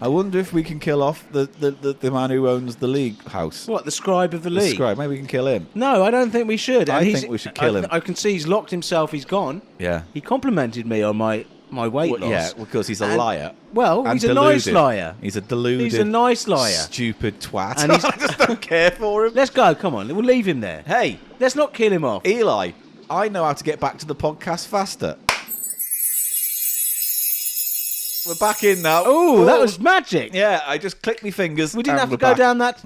I wonder if we can kill off the man who owns the league house. What, the Scribe of the league? The Scribe. Maybe we can kill him. No, I don't think we should. I think we should kill him. I can see he's locked himself. He's gone. Yeah. He complimented me on my weight loss. Yeah, because he's a liar. Well, he's a nice liar. He's a deluded... He's a nice liar. Stupid twat. And I just don't care for him. Let's go. Come on. We'll leave him there. Hey. Let's not kill him off. Eli, I know how to get back to the podcast faster. We're back in now. Oh, that was magic. Yeah, I just clicked my fingers. We didn't have to go down that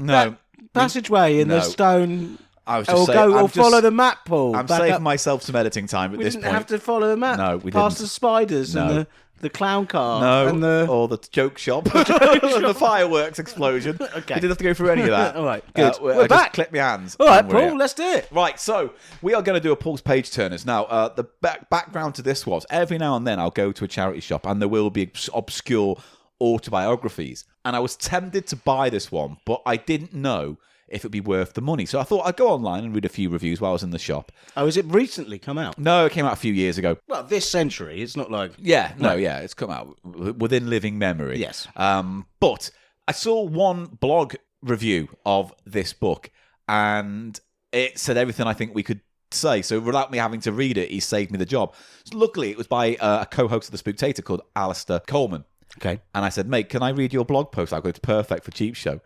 passageway in the stone. I was just saying, or follow the map, Paul. I'm saving myself some editing time at this point. We didn't have to follow the map. No, we didn't. Past the spiders and the clown car. No, or the joke shop. And the fireworks explosion. Okay. We didn't have to go through any of that. All right, good. We're back. Just clip my hands. All right, Paul, let's do it. Right, so we are going to do a Paul's Page Turners. Now, the background to this was, every now and then I'll go to a charity shop and there will be obscure autobiographies. And I was tempted to buy this one, but I didn't know if it'd be worth the money. So I thought I'd go online and read a few reviews while I was in the shop. Oh, has it recently come out? No, it came out a few years ago. Well, this century. It's not like... It's come out within living memory. Yes. But I saw one blog review of this book and it said everything I think we could say. So without me having to read it, he saved me the job. So luckily, it was by a co-host of The Spooktator called Alistair Coleman. Okay. And I said, mate, can I read your blog post? I go, it's perfect for Cheap Show.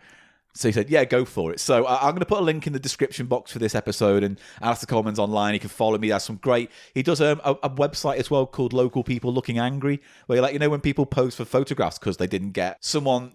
So he said, yeah, go for it. So I'm going to put a link in the description box for this episode, and Alistair Coleman's online. He can follow me. That's some great... He does a website as well called Local People Looking Angry, where when people pose for photographs because they didn't get someone,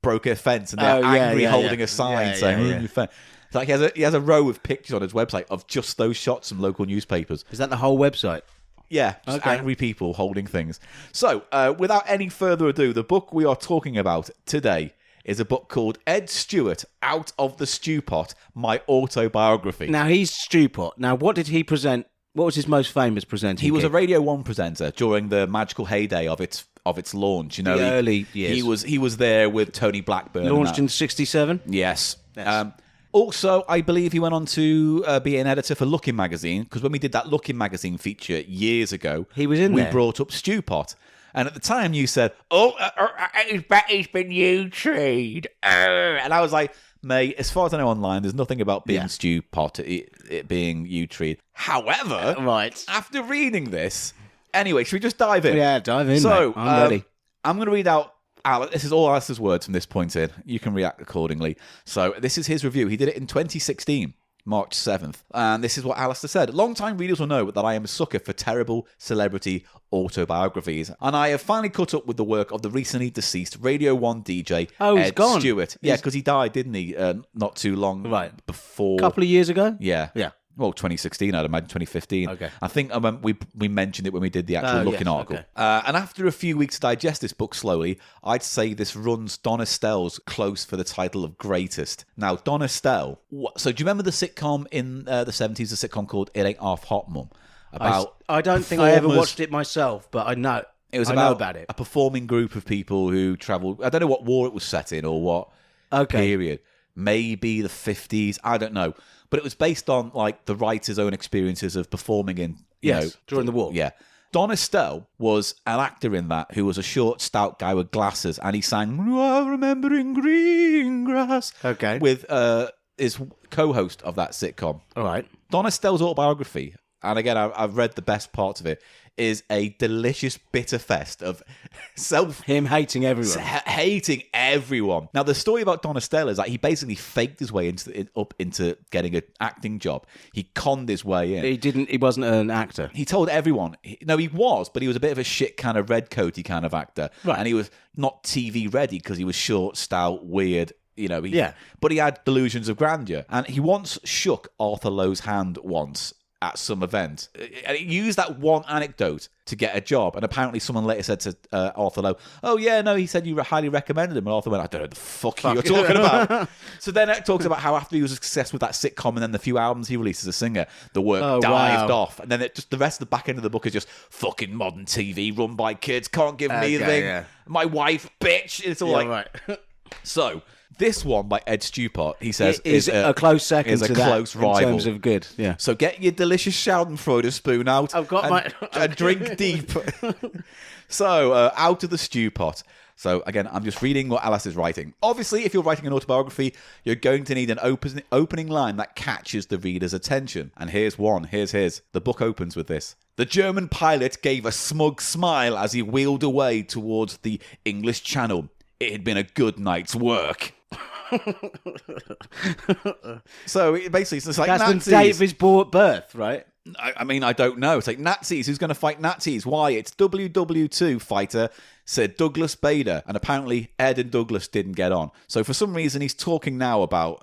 broke a fence and they're angry holding a sign saying, your fence. It's like he has a row of pictures on his website of just those shots from local newspapers. Is that the whole website? Yeah, just angry people holding things. So, without any further ado, the book we are talking about today is a book called Ed Stewart, Out of the Stew Pot, My Autobiography. Now, he's Stewpot. Now, what did he present? What was his most famous presenting? He was a Radio 1 presenter during the magical heyday of its launch. The early years. He was there with Tony Blackburn. Launched in 1967? Yes. Also, I believe he went on to be an editor for Looking Magazine, because when we did that Looking Magazine feature years ago, he was in there. We brought up Stewpot. And at the time, you said, he's been U-treed. And I was like, mate, as far as I know online, there's nothing about being Stewpot, it being U-treed. However, after reading this... Anyway, should we just dive in? Yeah, dive in, So, mate. I'm ready. I'm going to read out... This is all Alistair's words from this point in. You can react accordingly. So, this is his review. He did it in 2016. March 7th. And this is what Alistair said. Long-time readers will know that I am a sucker for terrible celebrity autobiographies. And I have finally caught up with the work of the recently deceased Radio 1 DJ, Ed Stewart. Yeah, because he died, didn't he? Not too long before. A couple of years ago? Yeah. Yeah. Well, 2016, I'd imagine 2015. Okay. I think we mentioned it when we did the actual Looking article. Okay. And after a few weeks to digest this book slowly, I'd say this runs Don Estelle's close for the title of greatest. Now, Don Estelle... So do you remember the sitcom in the 70s, the sitcom called It Ain't Half Hot, Mum? I don't think I ever watched it myself, but I know. It was about it. A performing group of people who travelled... I don't know what war it was set in or what period. Maybe the 50s. I don't know. But it was based on the writer's own experiences of performing in, during the war. Yeah. Don Estelle was an actor in that who was a short, stout guy with glasses, and he sang Remembering Green Grass with his co-host of that sitcom. All right. Don Estelle's autobiography, and again, I've read the best parts of it, is a delicious bitter fest of him hating everyone. Hating everyone. Now, the story about Don Estelle is that he basically faked his way up into getting an acting job. He conned his way in. He wasn't an actor. He told everyone. He was, but he was a bit of a shit kind of redcoaty kind of actor. Right. And he was not TV ready because he was short, stout, weird. But he had delusions of grandeur. And he once shook Arthur Lowe's hand once at some event. And he used that one anecdote to get a job. And apparently someone later said to Arthur Lowe, oh, yeah, no, he said you highly recommended him. And Arthur went, I don't know what the fuck you're talking about. So then it talks about how after he was a success with that sitcom and then the few albums he released as a singer, the work dived off. And then just the rest of the back end of the book is just fucking modern TV run by kids. Can't give me anything. Yeah. My wife, bitch. It's all right. So... this one by Ed Stewart, he says, is a close second is a to close that rival. In terms of good, yeah. So get your delicious Schadenfreude spoon out. I've got and drink deep. So out of the stew pot. So again, I'm just reading what Alice is writing. Obviously, if you're writing an autobiography, you're going to need an opening line that catches the reader's attention. And here's one. Here's his. The book opens with this. The German pilot gave a smug smile as he wheeled away towards the English Channel. It had been a good night's work. So basically, it's like that's Nazis. the date of his birth, right? I mean, I don't know. It's like Nazis. Who's going to fight Nazis? Why? It's WW2 fighter Sir Douglas Bader, and apparently Ed and Douglas didn't get on. So for some reason, he's talking now about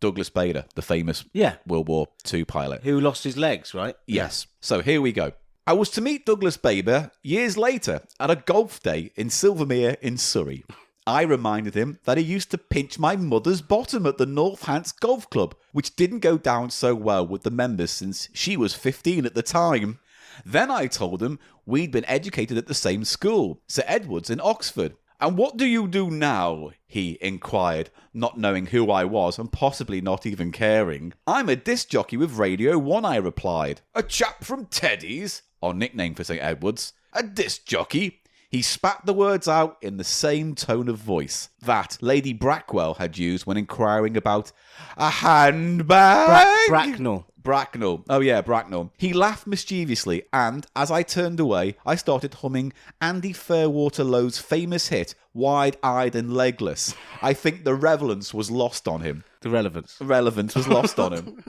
Douglas Bader, the famous World War II pilot who lost his legs, right? Yes. So here we go. I was to meet Douglas Bader years later at a golf day in Silvermere in Surrey. I reminded him that he used to pinch my mother's bottom at the Northants Golf Club, which didn't go down so well with the members since she was 15 at the time. Then I told him we'd been educated at the same school, Sir Edward's in Oxford. And what do you do now? He inquired, not knowing who I was and possibly not even caring. I'm a disc jockey with Radio 1, I replied. A chap from Teddy's, our nickname for St. Edward's. A disc jockey? He spat the words out in the same tone of voice that Lady Brackwell had used when inquiring about a handbag. Bracknell. Oh, yeah, Bracknell. He laughed mischievously, and as I turned away, I started humming Andy Fairwater-Lowe's famous hit, Wide-Eyed and Legless. I think the relevance was lost on him. The relevance. Relevance was lost on him.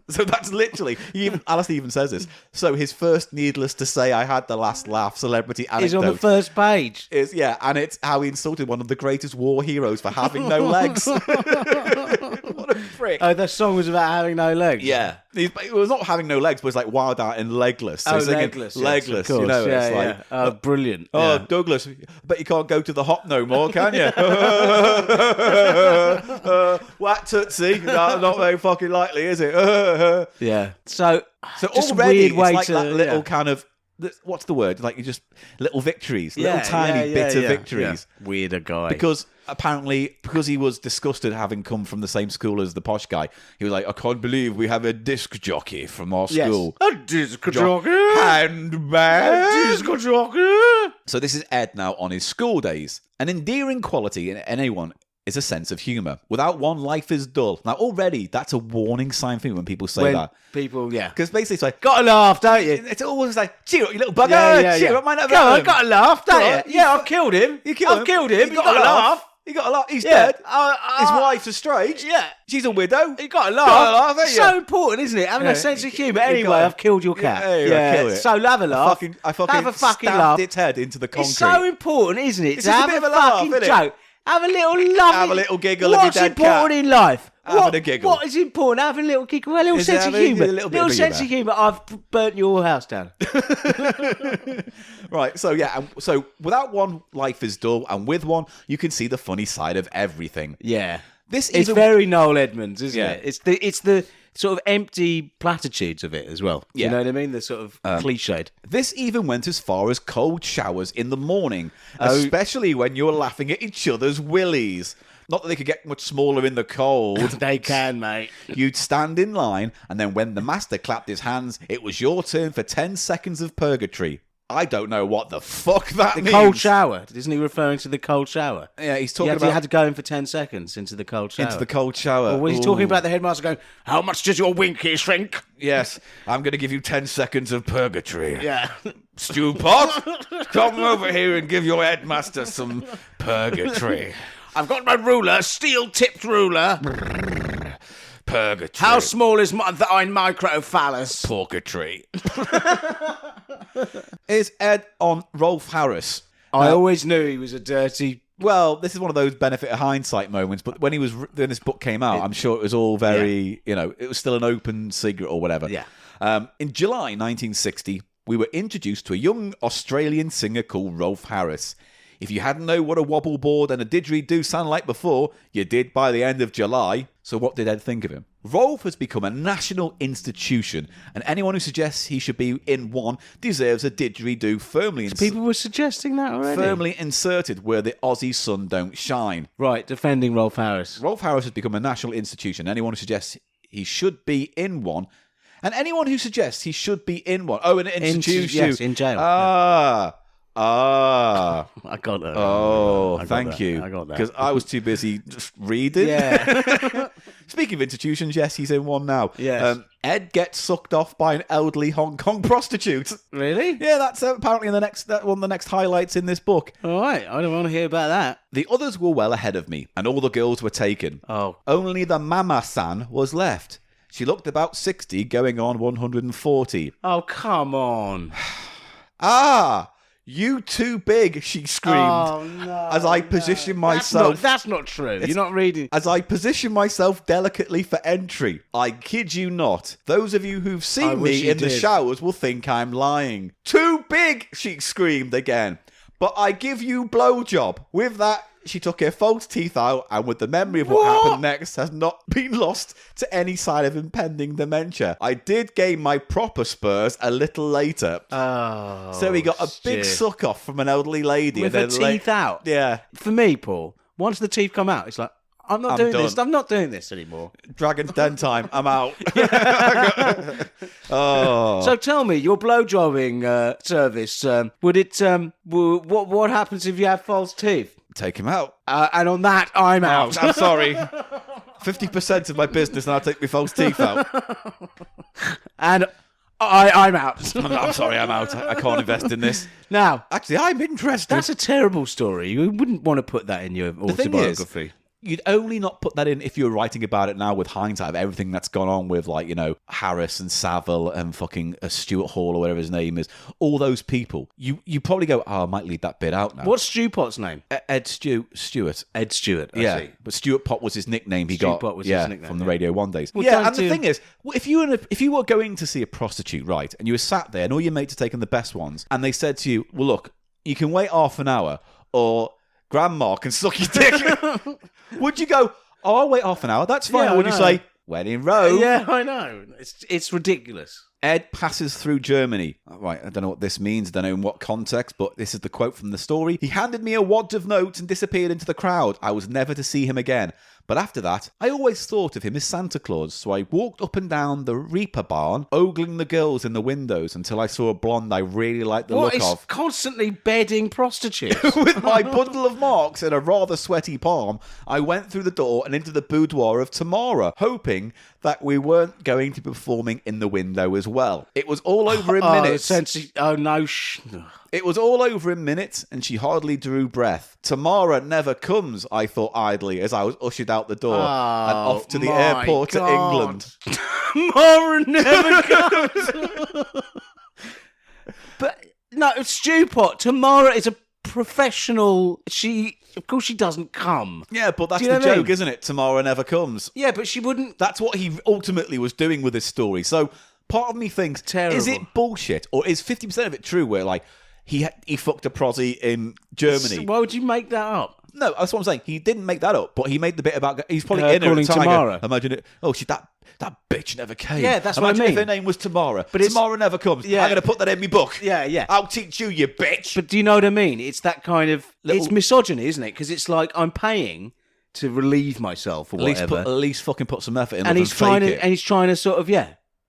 So that's literally, Alice even says this. So his first needless to say I had the last laugh celebrity anecdote. Is on the first page. And it's how he insulted one of the greatest war heroes for having no legs. What a prick. Oh, the song was about having no legs? Yeah. It was not having no legs, but it's like Wild-Eyed and Legless. So legless. Legless, yes, you know. Yeah, it's like, oh, brilliant. Oh, yeah. Douglas, but you can't go to the hop no more, can you? Whack Tootsie. No, not very fucking likely, is it? Yeah. So just already, a weird way it's like to... that little kind of... What's the word? Like you just... Little victories. Little tiny bitter victories. Yeah. Weirder guy. Because apparently, because he was disgusted having come from the same school as the posh guy, he was like, I can't believe we have a disc jockey from our school. A disc jockey. Handbag. A disc jockey. So this is Ed now on his school days. An endearing quality in anyone is a sense of humour. Without one, life is dull. Now, already, that's a warning sign for me when people say that. People, Because basically it's like... Gotta laugh, don't you? It's always like, cheer up, you little bugger. Cheer up, Come on, gotta laugh, don't you? Yeah, I've killed him. You killed him. I've killed him. You gotta laugh. You got to laugh. He's dead. His wife's estranged. Yeah. She's a widow. You got to laugh. Ain't you? So important, isn't it? Having a sense of humour. Anyway, I've killed your cat. Yeah. So have a laugh. I fucking have a fucking stabbed laugh. its head into the concrete. It's so important, isn't it? It's to just have a bit of a fucking laugh, isn't it? joke. Have a little laugh. Have a little giggle of your dead cat. What's important in life? Having a giggle. What is important? Having a little giggle. A little Is sense of having humour. a little bit of sense of humour. I've burnt your house down. Right, so so without one, life is dull, and with one, you can see the funny side of everything. Yeah. It's very Noel Edmonds, isn't it? It's the sort of empty platitudes of it as well. Do you know what I mean? The sort of cliched. This even went as far as cold showers in the morning, especially when you're laughing at each other's willies. Not that they could get much smaller in the cold. They can, mate. You'd stand in line, and then when the master clapped his hands, it was your turn for 10 seconds of purgatory. I don't know what the fuck that means. The cold shower. Isn't he referring to the cold shower? Yeah, he's talking about... You had to go in for 10 seconds into the cold shower. Into the cold shower. Or was he talking about the headmaster going, how much does your winky shrink? Yes, I'm going to give you 10 seconds of purgatory. Yeah. Stewpot, come over here and give your headmaster some purgatory. I've got my ruler, steel-tipped ruler. Purgatory. How small is my microphallus? Purgatory. Is Ed on Rolf Harris? I always knew he was a dirty... Well, this is one of those benefit of hindsight moments, but when this book came out, I'm sure it was all very, it was still an open secret or whatever. Yeah. In July 1960, we were introduced to a young Australian singer called Rolf Harris. If you hadn't known what a wobble board and a didgeridoo sound like before, you did by the end of July. So what did Ed think of him? Rolf has become a national institution, and anyone who suggests he should be in one deserves a didgeridoo firmly People were suggesting that already. Firmly inserted where the Aussie sun don't shine. Right, defending Rolf Harris. Rolf Harris has become a national institution. Anyone who suggests he should be in one, and anyone who suggests he should be in one. Oh, an institution. Yes, in jail. I got that. Oh, I got thank that. you. I got that. Because I was too busy just reading. Yeah. Speaking of institutions, yes, he's in one now. Yes. Ed gets sucked off by an elderly Hong Kong prostitute. Really? Yeah, that's apparently one of the next highlights in this book. All right, I don't want to hear about that. The others were well ahead of me, and all the girls were taken. Oh. Only the Mama-san was left. She looked about 60, going on 140. Oh, come on. Ah! You too big, she screamed. Oh, no. As I positioned myself. That's not true. You're not reading. As I position myself delicately for entry. I kid you not. Those of you who've seen me in the showers will think I'm lying. Too big, she screamed again. But I give you blowjob. With that, she took her false teeth out, and with the memory of what happened next has not been lost to any sign of impending dementia. I did gain my proper spurs a little later. Oh, so he got a big suck off from an elderly lady. With her teeth out? Yeah. For me, Paul, once the teeth come out, it's like, I'm not doing this. I'm not doing this anymore. Dragon's Den time. I'm out. Oh. So tell me, your blowjobbing service, would it? What happens if you have false teeth? Take him out. And on that, I'm out. I'm sorry. 50% of my business, and I'll take my false teeth out. And I'm out. I'm sorry, I'm out. I can't invest in this. Now, actually, I'm interested. That's a terrible story. You wouldn't want to put that in your autobiography. You'd only not put that in if you were writing about it now with hindsight of everything that's gone on with, like, you know, Harris and Savile and fucking Stuart Hall or whatever his name is. All those people. You probably go, I might leave that bit out now. What's Stu Pot's name? Ed Stewart. Ed Stewart, I see. But Stuart Pot was his nickname he Stu got Pot was his nickname, from the Radio 1 days. Well, and the thing is, if you were going to see a prostitute, right, and you were sat there and all your mates are taking the best ones, and they said to you, well, look, you can wait half an hour or Grandma can suck your dick. Would you go, oh, I'll wait half an hour, that's fine? Or would you say, when in Rome? Yeah, I know. It's ridiculous. Ed passes through Germany. Right, I don't know what this means. I don't know in what context, but this is the quote from the story. He handed me a wad of notes and disappeared into the crowd. I was never to see him again. But after that, I always thought of him as Santa Claus, so I walked up and down the Reaper barn, ogling the girls in the windows until I saw a blonde I really liked the look of. Constantly bedding prostitutes. With my bundle of marks in a rather sweaty palm, I went through the door and into the boudoir of Tamara, hoping that we weren't going to be performing in the window as well. It was all over in minutes. It was all over in minutes, and she hardly drew breath. Tamara never comes, I thought idly, as I was ushered out the door and off to the airport to England. Tamara never comes. But no, it's stupid. Tamara is a professional. Of course she doesn't come. Yeah, but that's the joke, isn't it? Tamara never comes. Yeah, but she wouldn't. That's what he ultimately was doing with this story. So part of me thinks, is it bullshit, or is 50% of it true? Where like he fucked a prosy in Germany. So why would you make that up? No, that's what I'm saying. He didn't make that up, but he made the bit about he's probably in her calling Tamara. Imagine it. Oh, that bitch never came. Yeah, that's Imagine what I mean. If her name was Tamara, but Tamara never comes. Yeah. I'm going to put that in my book. Yeah. I'll teach you, you bitch. But do you know what I mean? It's that kind of it's misogyny, isn't it? Because it's like I'm paying to relieve myself or whatever. At least fucking put some effort in. And he's trying to sort of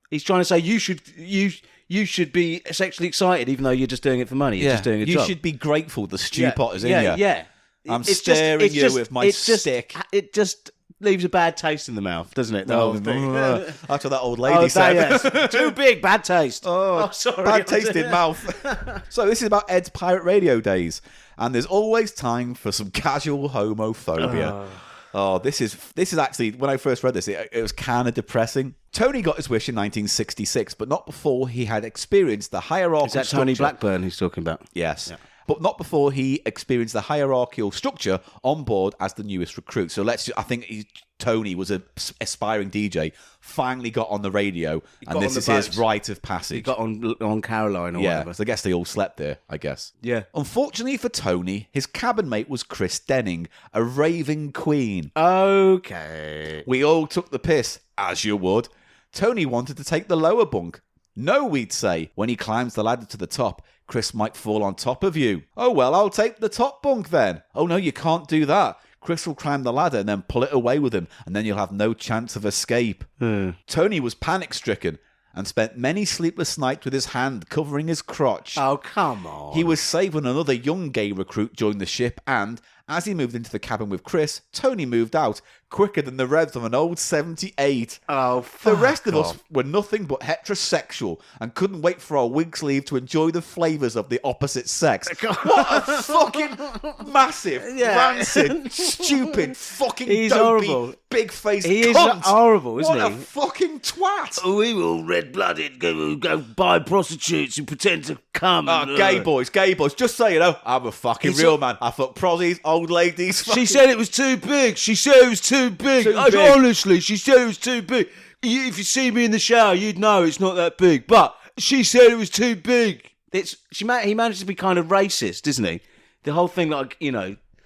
he's trying to say you should be sexually excited even though you're just doing it for money. You're just doing a job. You should be grateful the stew pot is in you. Yeah. I'm staring you with my stick. It just leaves a bad taste in the mouth, doesn't it? The whole thing. That's what that old lady said. Yes. Too big, bad taste. Oh, sorry. Bad taste in mouth. So this is about Ed's pirate radio days. And there's always time for some casual homophobia. Oh, this is actually, when I first read this, it was kind of depressing. Tony got his wish in 1966, but not before he had experienced the hierarchical structure. Is that Tony Blackburn he's talking about? Yes. Yeah. but not before he experienced the hierarchical structure on board as the newest recruit. So I think Tony was an aspiring DJ, finally got on the radio, and this is his rite of passage. He got on Caroline or whatever. So I guess they all slept there, I guess. Yeah. Unfortunately for Tony, his cabin mate was Chris Denning, a raving queen. Okay. We all took the piss, as you would. Tony wanted to take the lower bunk. No, we'd say. When he climbs the ladder to the top, Chris might fall on top of you. Oh, well, I'll take the top bunk then. Oh, no, you can't do that. Chris will climb the ladder and then pull it away with him, and then you'll have no chance of escape. Tony was panic-stricken and spent many sleepless nights with his hand covering his crotch. Oh, come on. He was saved when another young gay recruit joined the ship, and as he moved into the cabin with Chris, Tony moved out quicker than the revs of an old 78. Oh, The rest of us were nothing but heterosexual and couldn't wait for our week's leave to enjoy the flavours of the opposite sex. What a fucking massive, rancid, stupid, fucking He's dopey, horrible. big-faced He is cunt. horrible, isn't What he? a fucking twat. We all red-blooded go buy prostitutes who pretend to come. Gay boys. Just so you know, I'm a fucking He's real man. I fuck prozzies, old ladies. She said it was too big. She said it was too big. Too big. Honestly, she said it was too big. If you see me in the shower, you'd know it's not that big. But she said it was too big. He managed to be kind of racist, isn't he? The whole thing,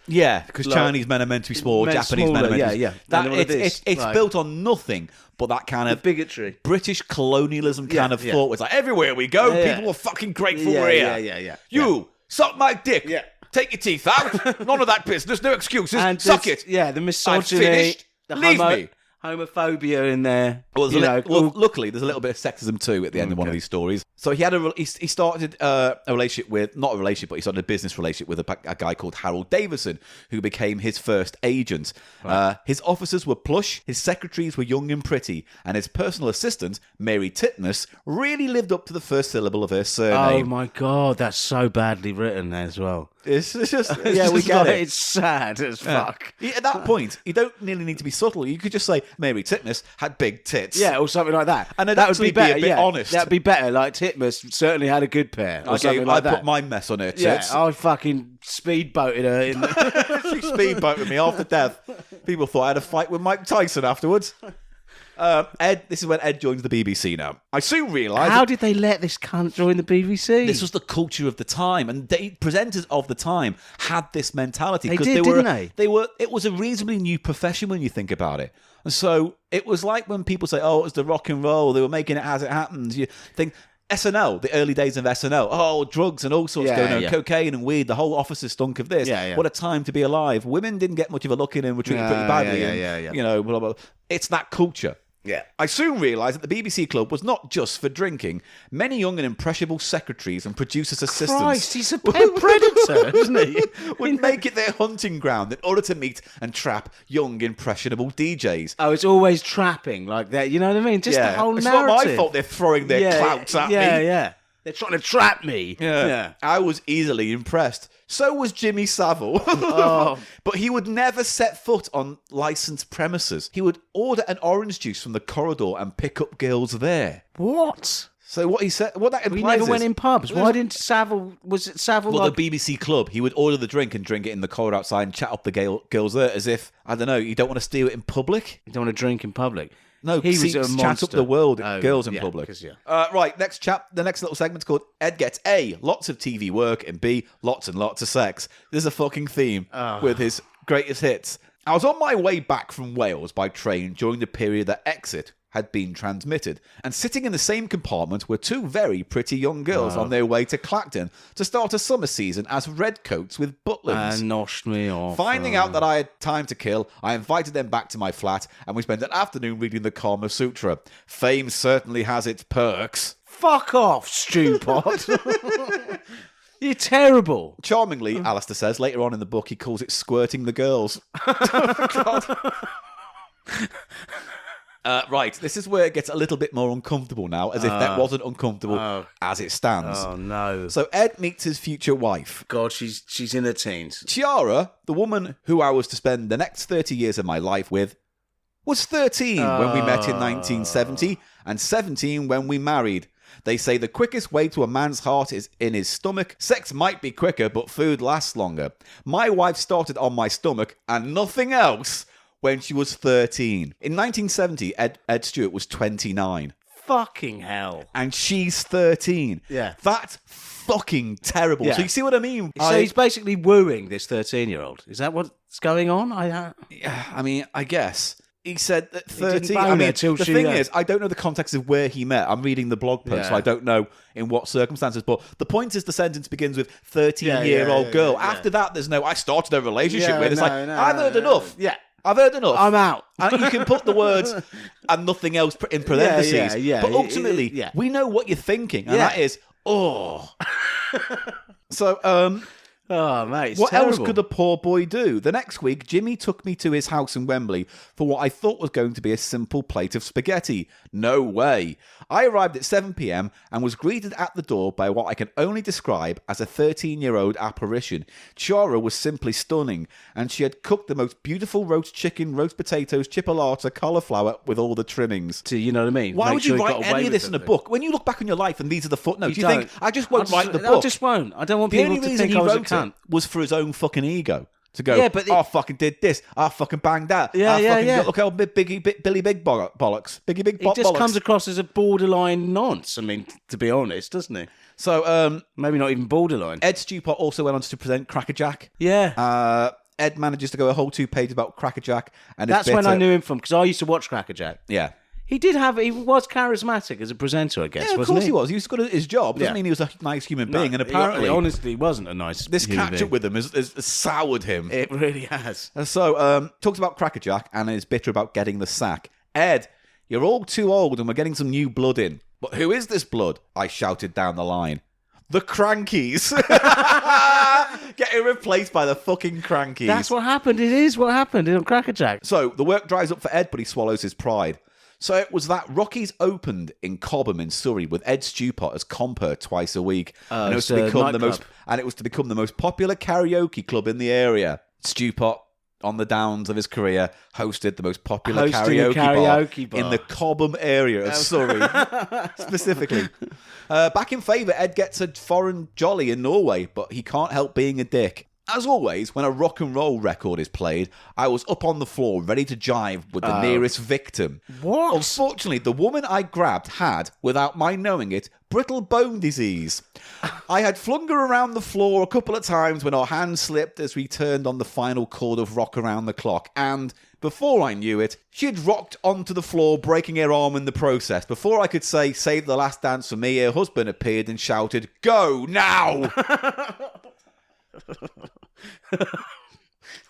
Yeah, because Chinese men are meant to be small, Japanese men are meant to be... It's built on nothing but that kind of bigotry. British colonialism kind of thought. It's like, everywhere we go, people are fucking grateful we're here. Yeah. You, suck my dick. Yeah. Take your teeth out. None of that business. No excuses. And Suck it. Yeah, the misogyny. I'm finished. Leave me. Homophobia in there. Well, luckily, there's a little bit of sexism too at the end of one of these stories. So he started a relationship with, not a relationship, but he started a business relationship with a guy called Harold Davison, who became his first agent. Right. His officers were plush, his secretaries were young and pretty, and his personal assistant, Mary Titmuss, really lived up to the first syllable of her surname. Oh my God, that's so badly written as well. It's just we get it. It's sad as fuck. Yeah, at that point, you don't really need to be subtle. You could just say Mary Titmuss had big tits. Yeah, or something like that. And that would be better. A bit honest. That'd be better. Like Titmuss certainly had a good pair. Or something like that. I put my mess on her tits. Yeah, I fucking speedboated her. She speedboated me after death. People thought I had a fight with Mike Tyson afterwards. This is when Ed joins the BBC now. I soon realised... How did they let this cunt join the BBC? This was the culture of the time, and the presenters of the time had this mentality. They did, didn't they? It was a reasonably new profession when you think about it. And so it was like when people say, oh, it was the rock and roll, they were making it as it happens. You think... SNL, the early days of SNL. Oh, drugs and all sorts going on. Cocaine and weed. The whole office stunk of this. What a time to be alive. Women didn't get much of a look in and were treated pretty badly. You know, blah, blah, blah. It's that culture. Yeah. I soon realised that the BBC Club was not just for drinking. Many young and impressionable secretaries and producers' assistants... Christ, he's a predator, isn't he? would make it their hunting ground in order to meet and trap young, impressionable DJs. Oh, it's always trapping like that. You know what I mean? Just the whole narrative. It's not my fault they're throwing their clouts at me. Yeah. They're trying to trap me. Yeah. I was easily impressed. So was Jimmy Savile. But he would never set foot on licensed premises. He would order an orange juice from the corridor and pick up girls there. What? So what he said, what that implies We never went in pubs. Why didn't Savile? Was it Savile? Well, the BBC Club, he would order the drink and drink it in the corridor outside and chat up the girls there, as if, I don't know, you don't want to steal it in public. You don't want to drink in public. No, he was a monster. Chat up the world, girls in public. Right, next the next little segment's called Ed Gets A, lots of TV work, and B, lots and lots of sex. There's a fucking theme with his greatest hits. I was on my way back from Wales by train during the period that Exit had been transmitted, and sitting in the same compartment were two very pretty young girls on their way to Clacton to start a summer season as redcoats with butlins. And noshed me off. Finding out that I had time to kill, I invited them back to my flat, and we spent an afternoon reading the Kama Sutra. Fame certainly has its perks. Fuck off, Stewpot. You're terrible. Charmingly, Alistair says, later on in the book, he calls it squirting the girls. God. Right, this is where it gets a little bit more uncomfortable now, as if that wasn't uncomfortable as it stands. Oh, no. So Ed meets his future wife. God, she's in her teens. Chiara, the woman who I was to spend the next 30 years of my life with, was 13 when we met in 1970 and 17 when we married. They say the quickest way to a man's heart is in his stomach. Sex might be quicker, but food lasts longer. My wife started on my stomach and nothing else when she was 13. In 1970, Ed Stewart was 29. Fucking hell. And she's 13. Yeah. That's fucking terrible. Yeah. So you see what I mean? So he's basically wooing this 13-year-old. Is that what's going on? I mean, I guess. He said that 13. I mean, the thing is, I don't know the context of where he met. I'm reading the blog post, so I don't know in what circumstances. But the point is, the sentence begins with 13-year-old girl. After that, there's no, I started a relationship with. It's I've heard enough. Yeah. I've heard enough. I'm out. And you can put the words and nothing else in parentheses. Yeah. But ultimately, we know what you're thinking, and that is, So, oh, mate, it's what terrible. else could a poor boy do? The next week, Jimmy took me to his house in Wembley for what I thought was going to be a simple plate of spaghetti. No way. I arrived at 7 p.m. and was greeted at the door by what I can only describe as a 13-year-old apparition. Chara was simply stunning, and she had cooked the most beautiful roast chicken, roast potatoes, chipolata, cauliflower with all the trimmings. You know what I mean? Why would you write any of this in a book? When you look back on your life and these are the footnotes, you think, I just won't write the book. I just won't. I don't want people to think I was a cunt. Was for his own fucking ego. To go, I fucking did this, I fucking banged that, Look how Billy Big Bollocks. Biggie Big Bollocks. He just comes across as a borderline nonce, I mean, to be honest, doesn't he? So, maybe not even borderline. Ed Stewart also went on to present Cracker Jack. Yeah. Ed manages to go a whole 2 pages about Cracker Jack. And that's when I knew him from, because I used to watch Cracker Jack. Yeah. He was charismatic as a presenter, I guess, wasn't he? Yeah, of course he was. He was good at his job. Doesn't mean he was a nice human being. And apparently... He honestly wasn't a nice This human catch-up being. with him has soured him. It really has. So, talks about Cracker Jack and is bitter about getting the sack. Ed, you're all too old and we're getting some new blood in. But who is this blood? I shouted down the line. The Crankies. Getting replaced by the fucking Crankies. That's what happened. It is what happened on Cracker Jack. So, the work dries up for Ed, but he swallows his pride. So it was that Rockies opened in Cobham in Surrey with Ed Stewart as compere twice a week, and it was to become the most popular karaoke club in the area. Stewart, on the downs of his career, hosted the most popular karaoke bar in the Cobham area of Surrey, specifically. Back in favour, Ed gets a foreign jolly in Norway, but he can't help being a dick. As always, when a rock and roll record is played, I was up on the floor ready to jive with the nearest victim. What? Unfortunately, the woman I grabbed had, without my knowing it, brittle bone disease. I had flung her around the floor a couple of times when our hands slipped as we turned on the final chord of Rock Around the Clock, and before I knew it, she had rocked onto the floor, breaking her arm in the process. Before I could say, save the last dance for me, her husband appeared and shouted, "Go now!"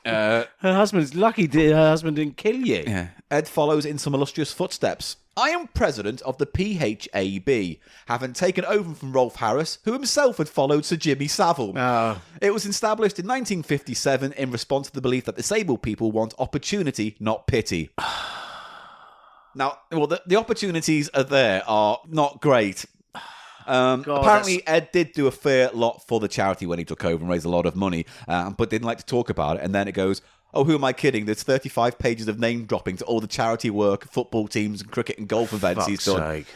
Her husband's lucky her husband didn't kill you. Yeah. Ed follows in some illustrious footsteps. I am president of the PHAB, having taken over from Rolf Harris, who himself had followed Sir Jimmy Savile. It was established in 1957 in response to the belief that disabled people want opportunity, not pity. Now, well, the opportunities are not great. Apparently, Ed did do a fair lot for the charity when he took over and raised a lot of money, but didn't like to talk about it. And then it goes, oh, who am I kidding? There's 35 pages of name dropping to all the charity work, football teams, and cricket and golf events he's done. Sake.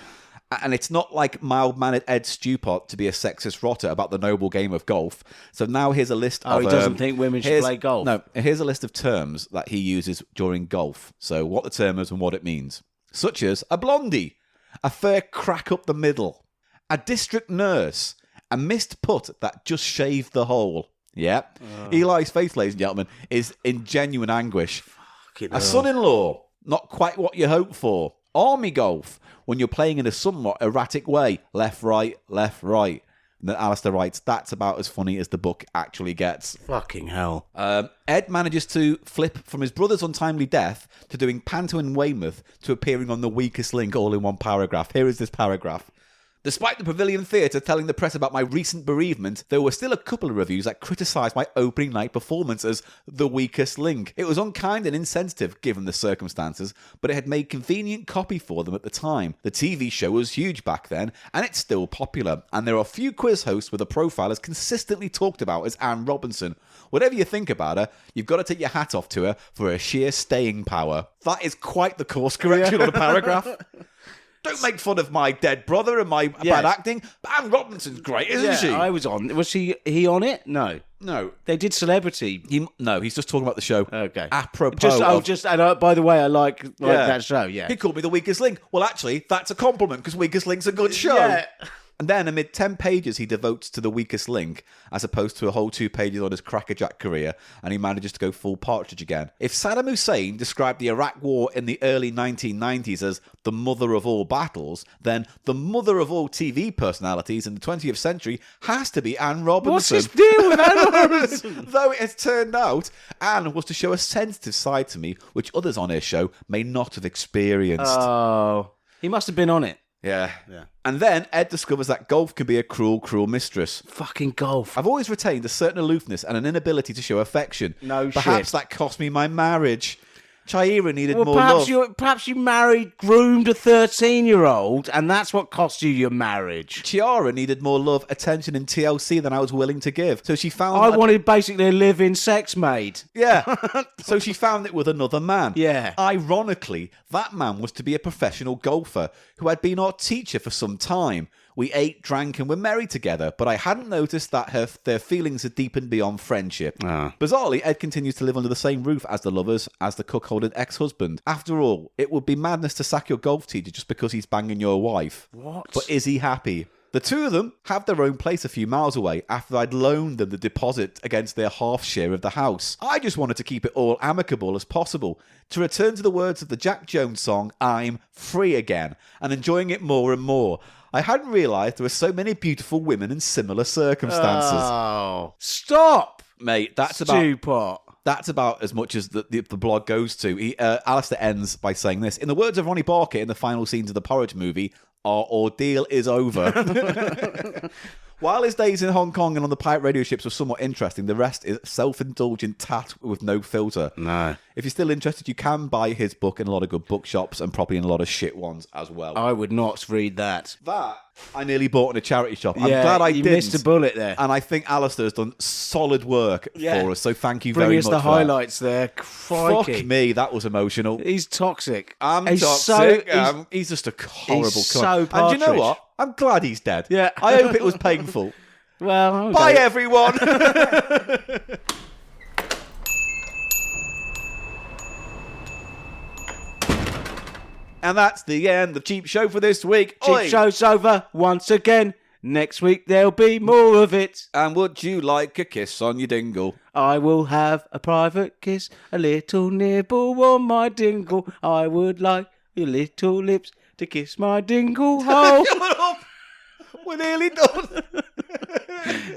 And it's not like mild-mannered Ed Stewart to be a sexist rotter about the noble game of golf. So now here's a list of... he doesn't think women should play golf? No, here's a list of terms that he uses during golf. So what the term is and what it means. Such as a blondie, a fair crack up the middle, a district nurse, a missed putt that just shaved the hole. Yeah. Eli's face, ladies and gentlemen, is in genuine anguish. A son-in-law, not quite what you hope for. Army golf, when you're playing in a somewhat erratic way. Left, right, left, right. And then Alistair writes, that's about as funny as the book actually gets. Fucking hell. Ed manages to flip from his brother's untimely death to doing panto in Weymouth to appearing on The Weakest Link all in one paragraph. Here is this paragraph. Despite the Pavilion Theatre telling the press about my recent bereavement, there were still a couple of reviews that criticised my opening night performance as the weakest link. It was unkind and insensitive given the circumstances, but it had made convenient copy for them at the time. The TV show was huge back then, and it's still popular, and there are few quiz hosts with a profile as consistently talked about as Anne Robinson. Whatever you think about her, you've got to take your hat off to her for her sheer staying power. That is quite the course correction on a paragraph. Don't make fun of my dead brother and my bad acting. Anne Robinson's great, isn't she? I was on. Was he on it? No. They did Celebrity. He's just talking about the show. Okay. Apropos. By the way, I like that show. Yeah. He called me the weakest link. Well, actually, that's a compliment because Weakest Link's a good show. Yeah. And then, amid 10 pages he devotes to the weakest link, as opposed to a whole 2 pages on his crackerjack career, and he manages to go full Partridge again. If Saddam Hussein described the Iraq War in the early 1990s as the mother of all battles, then the mother of all TV personalities in the 20th century has to be Anne Robinson. What's his deal with Anne Robinson? Though it has turned out, Anne was to show a sensitive side to me, which others on her show may not have experienced. Oh, he must have been on it. Yeah. And then Ed discovers that golf can be a cruel, cruel mistress. Fucking golf. I've always retained a certain aloofness and an inability to show affection. Perhaps that cost me my marriage. Chaira needed more love. Perhaps you groomed a 13-year-old, and that's what cost you your marriage. Chiara needed more love, attention, and TLC than I was willing to give. So she found... I wanted basically a live-in sex maid. Yeah. So she found it with another man. Yeah. Ironically, that man was to be a professional golfer who had been our teacher for some time. We ate, drank, and were married together, but I hadn't noticed that their feelings had deepened beyond friendship. Bizarrely, Ed continues to live under the same roof as the lovers, as the cuckolded ex-husband. After all, it would be madness to sack your golf teacher just because he's banging your wife. What? But is he happy? The two of them have their own place a few miles away after I'd loaned them the deposit against their half share of the house. I just wanted to keep it all amicable as possible. To return to the words of the Jack Jones song, I'm free again, and enjoying it more and more. I hadn't realised there were so many beautiful women in similar circumstances. Oh, stop, mate! That's about as much as the blog goes to. Alistair ends by saying this: in the words of Ronnie Barker in the final scenes of the Porridge movie, "Our ordeal is over." While his days in Hong Kong and on the pirate radio ships were somewhat interesting, the rest is self-indulgent tat with no filter. No. If you're still interested, you can buy his book in a lot of good bookshops and probably in a lot of shit ones as well. I would not read that. That I nearly bought in a charity shop. I'm glad I didn't. You missed a bullet there. And I think Alistair has done solid work for us, so thank you Bring very us much the for highlights there. Crikey. Fuck me, that was emotional. He's toxic. He's toxic. He's just a horrible cunt. So and do you know what? I'm glad he's dead. Yeah. I hope it was painful. Well, okay. Bye, everyone. And that's the end of Cheap Show for this week. Cheap Show's over once again. Next week there'll be more of it. And would you like a kiss on your dingle? I will have a private kiss, a little nibble on my dingle. I would like your little lips to kiss my dingle hole. Shut up. We're nearly done.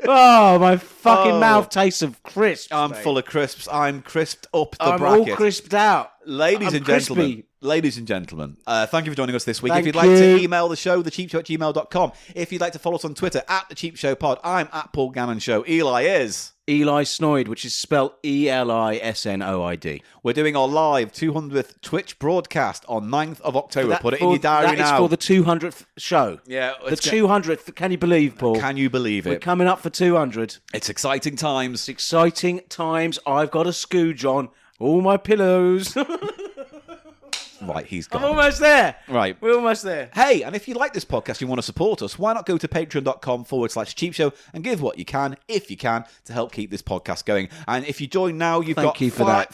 Oh, my fucking mouth tastes of crisps. I'm full of crisps. I'm crisped up the I'm bracket. all crisped out. Ladies and gentlemen, thank you for joining us this week. Thank if you'd like to you. email the show, thecheapshow@gmail.com. If you'd like to follow us on Twitter, @TheCheapShowPod, I'm @Paul Gannon Show. Eli is... Eli Snoid, which is spelled Elisnoid. We're doing our live 200th Twitch broadcast on 9th of October. Put it in your diary now. That is for the 200th show. Yeah. The 200th. Can you believe, Paul? Can you believe it? We're coming up for 200. It's exciting times. It's exciting times. I've got a scooge on. All my pillows. Right, he's gone. I'm almost there. Right. We're almost there. Hey, and if you like this podcast and you want to support us, why not go to patreon.com/cheapshow and give what you can, if you can, to help keep this podcast going. And if you join now, you've got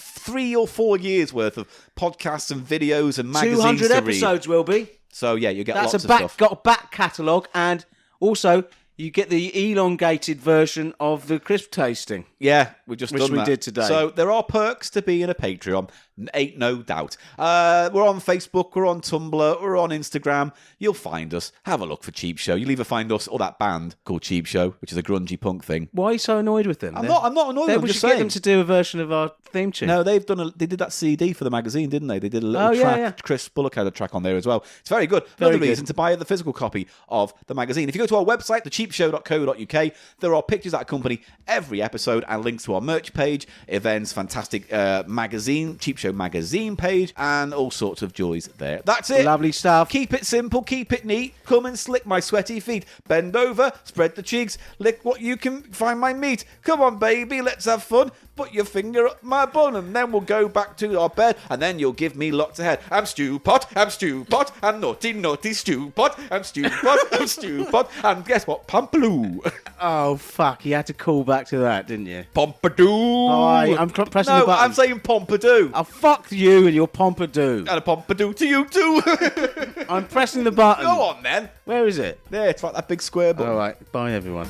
3 or 4 years worth of podcasts and videos and magazines 200 to episodes will be. So, yeah, you get That's lots of stuff. Got a back catalogue, and also you get the elongated version of the crisp tasting. Yeah, we've just done that. Which we did today. So there are perks to being a Patreon, ain't no doubt. We're on Facebook, we're on Tumblr, we're on Instagram. You'll find us. Have a look for Cheap Show. You'll either find us or that band called Cheap Show, which is a grungy punk thing. Why are you so annoyed with them? I'm not annoyed with them. We just should saying. get them to do a version of our theme tune. No, they did that CD for the magazine, didn't they? They did a little track. Yeah. Chris Bullock had a track on there as well. It's very good. Another reason to buy the physical copy of the magazine. If you go to our website, thecheapshow.co.uk, there are pictures that accompany every episode and links to our merch page, events, fantastic magazine, Cheap Show Show magazine page, and all sorts of joys there. That's it. Lovely stuff. Keep it simple, keep it neat. Come and slick my sweaty feet. Bend over, spread the cheeks, lick what you can find my meat. Come on, baby, let's have fun. Put your finger up my bum, and then we'll go back to our bed, and then you'll give me lots of head. I'm stew pot, I'm naughty, naughty stew pot. I'm stew pot, and guess what? Pompadour. Oh, fuck. You had to call back to that, didn't you? Pompadour. Oh, I'm pressing the No, button. I'm saying Pompadour. Oh, fuck you and your Pompadour. And a Pompadour to you too. I'm pressing the button. Go on, then. Where is it? There, it's like that big square button. All right. Bye, everyone.